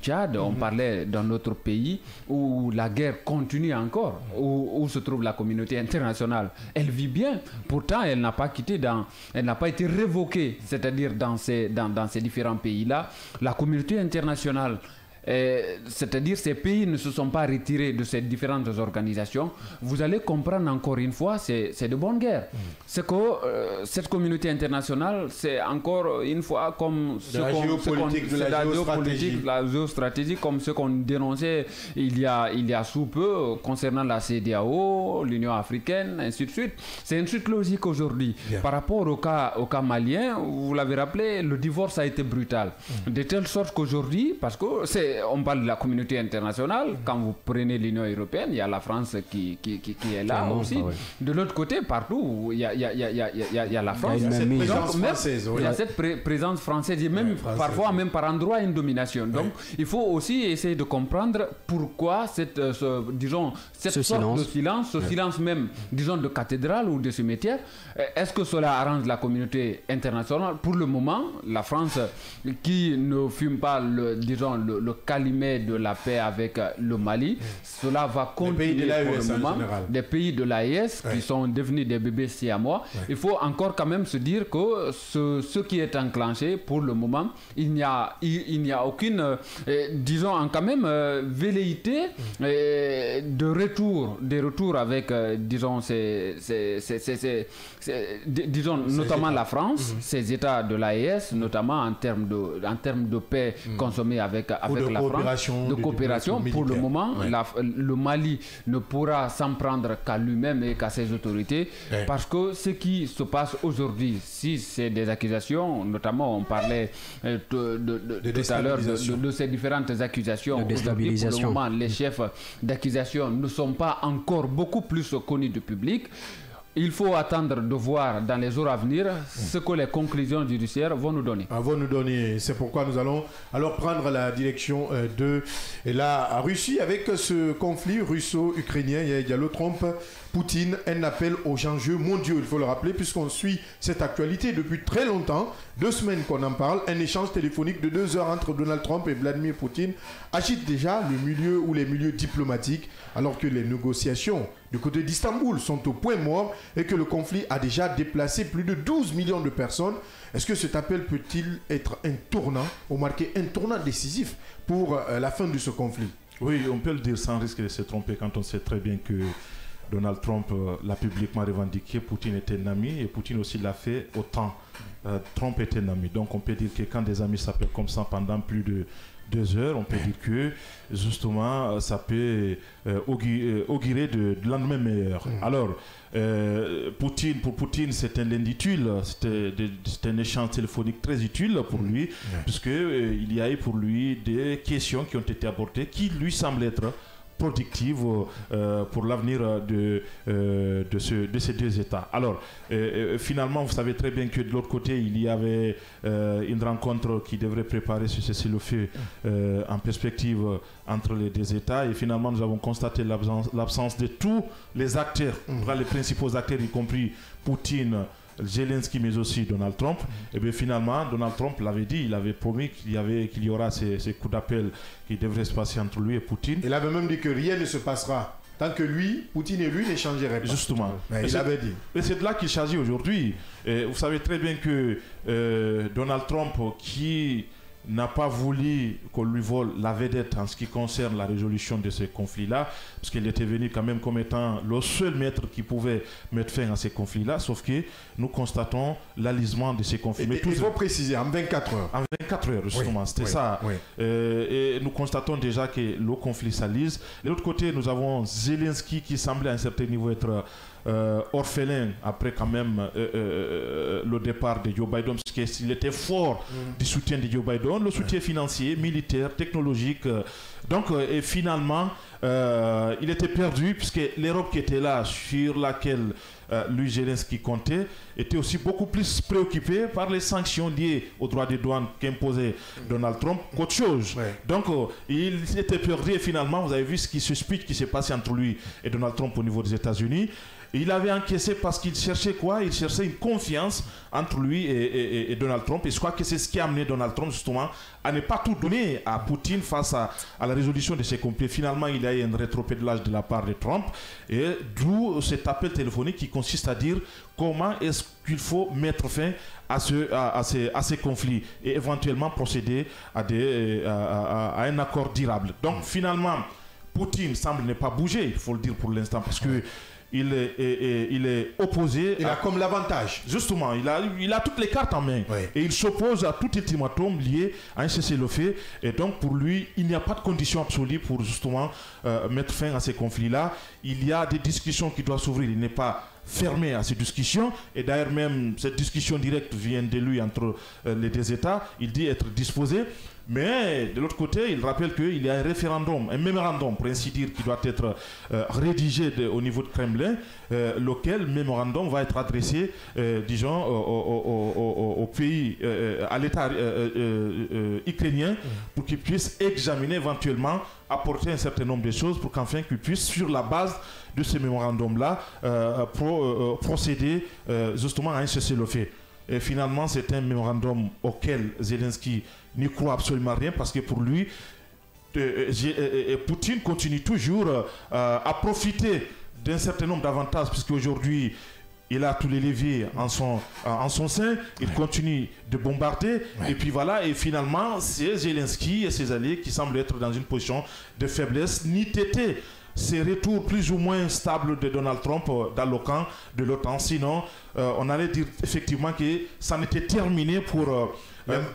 Tchad, on parlait d'un autre pays où la guerre continue encore, où se trouve la communauté internationale. Elle vit bien, pourtant elle n'a pas quitté, elle n'a pas été révoquée, c'est-à-dire dans ces différents pays-là, la communauté internationale. C'est-à-dire ces pays ne se sont pas retirés de ces différentes organisations. Vous allez comprendre encore une fois, c'est de bonne guerre. C'est que cette communauté internationale, c'est encore une fois comme la géostratégie, comme ce qu'on dénonçait il y a sous peu concernant la CEDEAO, l'Union africaine, ainsi de suite. C'est une suite logique aujourd'hui. Par rapport au cas malien, vous l'avez rappelé, le divorce a été brutal. De telle sorte qu'aujourd'hui, parce que on parle de la communauté internationale. Quand vous prenez l'Union européenne, il y a la France qui est là aussi. De l'autre côté, partout, il y a la France. Il y a cette présence française et même parfois, même par endroit, une domination. Donc, il faut aussi essayer de comprendre pourquoi cette sorte de silence, ce silence même, disons, de cathédrale ou de cimetière. Est-ce que cela arrange la communauté internationale? Pour le moment, la France, qui ne fume pas le calumet de la paix avec le Mali, cela va continuer pour le moment. Des pays de l'AES qui sont devenus des bébés siamois. Il faut encore quand même se dire que ce qui est enclenché, pour le moment, il n'y a aucune, disons, quand même, velléité de retour, des retours avec, disons, disons notamment la France, ces États de l'AES, notamment en termes de paix consommée avec la France, de coopération. Pour le moment, le Mali ne pourra s'en prendre qu'à lui-même et qu'à ses autorités, parce que ce qui se passe aujourd'hui, si c'est des accusations, notamment on parlait tout à l'heure de ces différentes accusations, pour le moment, les chefs d'accusation ne sont pas encore beaucoup plus connus du public. Il faut attendre de voir dans les jours à venir ce que les conclusions judiciaires vont nous donner. C'est pourquoi nous allons alors prendre la direction de la Russie avec ce conflit russo-ukrainien. Il y a Diallo Trump, Poutine, un appel aux enjeux mondiaux, il faut le rappeler, puisqu'on suit cette actualité depuis très longtemps. 2 semaines qu'on en parle. Un échange téléphonique de 2 heures entre Donald Trump et Vladimir Poutine agite déjà le milieu ou les milieux diplomatiques, alors que les négociations du côté d'Istanbul sont au point mort et que le conflit a déjà déplacé plus de 12 millions de personnes. Est-ce que cet appel peut-il être un tournant ou marquer un tournant décisif pour la fin de ce conflit? Oui, on peut le dire sans risque de se tromper quand on sait très bien que Donald Trump l'a publiquement revendiqué, Poutine était un ami et Poutine aussi l'a fait autant. Trump était un ami. Donc on peut dire que quand des amis s'appellent comme ça pendant plus de 2 heures, on peut dire que justement ça peut augurer de lendemain meilleur. Alors, pour Poutine, c'est un indutile, c'est un échange téléphonique très utile pour lui, puisque il y a eu pour lui des questions qui ont été abordées qui lui semblent être productive pour l'avenir de ces 2 États. Alors, finalement, vous savez très bien que de l'autre côté, il y avait une rencontre qui devrait préparer ce cessez-le-feu en perspective entre les 2 États. Et finalement, nous avons constaté l'absence de tous les acteurs, les principaux acteurs, y compris Poutine, Zelensky, mais aussi Donald Trump. Et bien finalement, Donald Trump l'avait dit, il avait promis qu'il y aura ces coups d'appel qui devraient se passer entre lui et Poutine. Il avait même dit que rien ne se passera tant que Poutine et lui n'échangeraient pas. Justement. Il l'avait dit. Et c'est de là qu'il s'agit aujourd'hui. Vous savez très bien que Donald Trump, qui n'a pas voulu qu'on lui vole la vedette en ce qui concerne la résolution de ces conflits-là, parce qu'il était venu quand même comme étant le seul maître qui pouvait mettre fin à ces conflits-là, sauf que nous constatons l'alisement de ces conflits. Mais il faut préciser, en 24 heures. En 24 heures, justement, c'était ça. Oui. Et nous constatons déjà que le conflit s'alise. De l'autre côté, nous avons Zelensky qui semblait à un certain niveau être orphelin après quand même le départ de Joe Biden, parce qu'il était fort du soutien de Joe Biden, le soutien financier, militaire, technologique. Donc, et finalement, il était perdu, puisque l'Europe qui était là, sur laquelle lui, Zelensky comptait, était aussi beaucoup plus préoccupé par les sanctions liées aux droits de douane qu'imposait Donald Trump qu'autre chose. Donc, il était perdu et finalement, vous avez vu ce qui se speech qui s'est passé entre lui et Donald Trump au niveau des États-Unis. Il avait encaissé parce qu'il cherchait quoi? Il cherchait une confiance entre lui et Donald Trump. Et je crois que c'est ce qui a amené Donald Trump justement à ne pas tout donner à Poutine face à la résolution de ces conflits. Finalement, il y a eu un rétropédalage de la part de Trump. Et d'où cet appel téléphonique qui consiste à dire comment est-ce qu'il faut mettre fin à ces conflits et éventuellement procéder à un accord durable. Donc finalement, Poutine semble ne pas bouger, il faut le dire pour l'instant, parce que il est opposé. Il a comme l'avantage. Justement, il a toutes les cartes en main. Et il s'oppose à tout ultimatum lié à un cessez-le-feu. Et donc, pour lui, il n'y a pas de condition absolue pour justement mettre fin à ces conflits-là. Il y a des discussions qui doivent s'ouvrir. Il n'est pas fermé à ces discussions. Et d'ailleurs même, cette discussion directe vient de lui entre les deux États. Il dit être disposé. Mais de l'autre côté, il rappelle qu'il y a un référendum, un mémorandum, pour ainsi dire, qui doit être rédigé au niveau de Kremlin, lequel mémorandum va être adressé, disons, au pays, à l'État ukrainien, pour qu'il puisse examiner éventuellement, apporter un certain nombre de choses, pour qu'enfin qu'il puisse, sur la base de ce mémorandum-là, procéder justement à un cessez-le-feu. Et finalement, c'est un mémorandum auquel Zelensky n'y croit absolument rien, parce que pour lui, Poutine continue toujours à profiter d'un certain nombre d'avantages, puisque aujourd'hui, il a tous les leviers en son sein, il continue de bombarder, et puis voilà, et finalement, c'est Zelensky et ses alliés qui semblent être dans une position de faiblesse, ni tété. Ces retours plus ou moins stables de Donald Trump dans le camp de l'OTAN. Sinon, on allait dire effectivement que ça n'était terminé pour...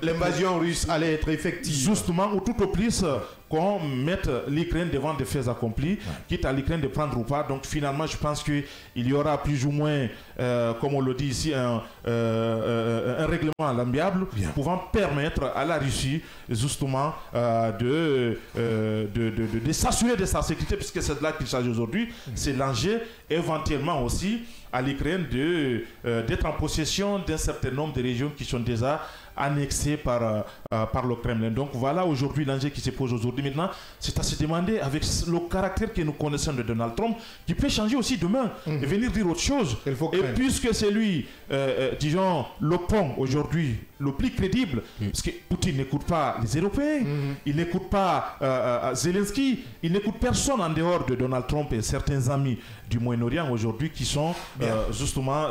l'invasion russe allait être effective. Justement, ou tout au plus qu'on mette l'Ukraine devant des faits accomplis, quitte à l'Ukraine de prendre ou pas. Donc finalement, je pense qu'il y aura plus ou moins, comme on le dit ici, un règlement à l'amiable pouvant permettre à la Russie justement de s'assurer de sa sécurité, puisque c'est de là qu'il s'agit aujourd'hui. C'est l'enjeu, éventuellement aussi, à l'Ukraine d'être en possession d'un certain nombre de régions qui sont déjà annexées par le Kremlin. Donc voilà aujourd'hui l'enjeu qui se pose aujourd'hui. Maintenant, c'est à se demander, avec le caractère que nous connaissons de Donald Trump, qui peut changer aussi demain et venir dire autre chose. Et puisque c'est lui, disons, le pont aujourd'hui le plus crédible, parce que Poutine n'écoute pas les Européens, il n'écoute pas Zelensky, il n'écoute personne en dehors de Donald Trump et certains amis du Moyen-Orient aujourd'hui qui sont justement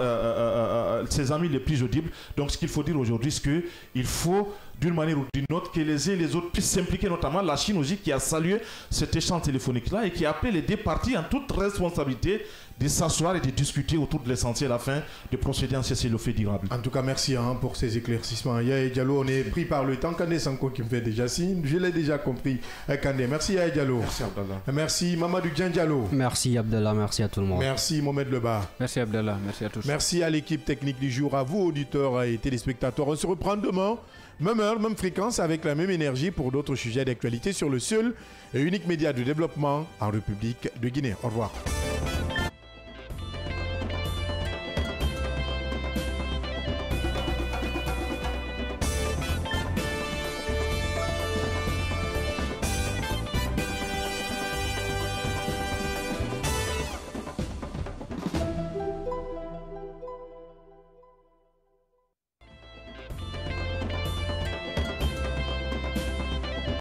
ses amis les plus audibles. Donc ce qu'il faut dire aujourd'hui, c'est qu'il faut d'une manière ou d'une autre que les uns et les autres puissent s'impliquer, notamment la Chine aussi qui a salué cet échange téléphonique-là et qui a appelé les deux parties en toute responsabilité de s'asseoir et de discuter autour de l'essentiel afin de procéder à un cessez-le-feu durable. En tout cas, merci pour ces éclaircissements. Yaya Diallo, on est pris par le temps. Kandé Sanko qui me fait déjà signe. Je l'ai déjà compris. Kandé, merci Yaya Diallo. Merci Abdallah. Merci Mamadou Diallo. Merci Abdallah, merci à tout le monde. Merci Mohamed Leba. Merci Abdallah, merci à tous. Merci à l'équipe technique du jour, à vous auditeurs et téléspectateurs. On se reprend demain, même heure, même fréquence, avec la même énergie pour d'autres sujets d'actualité sur le seul et unique média de développement en République de Guinée. Au revoir.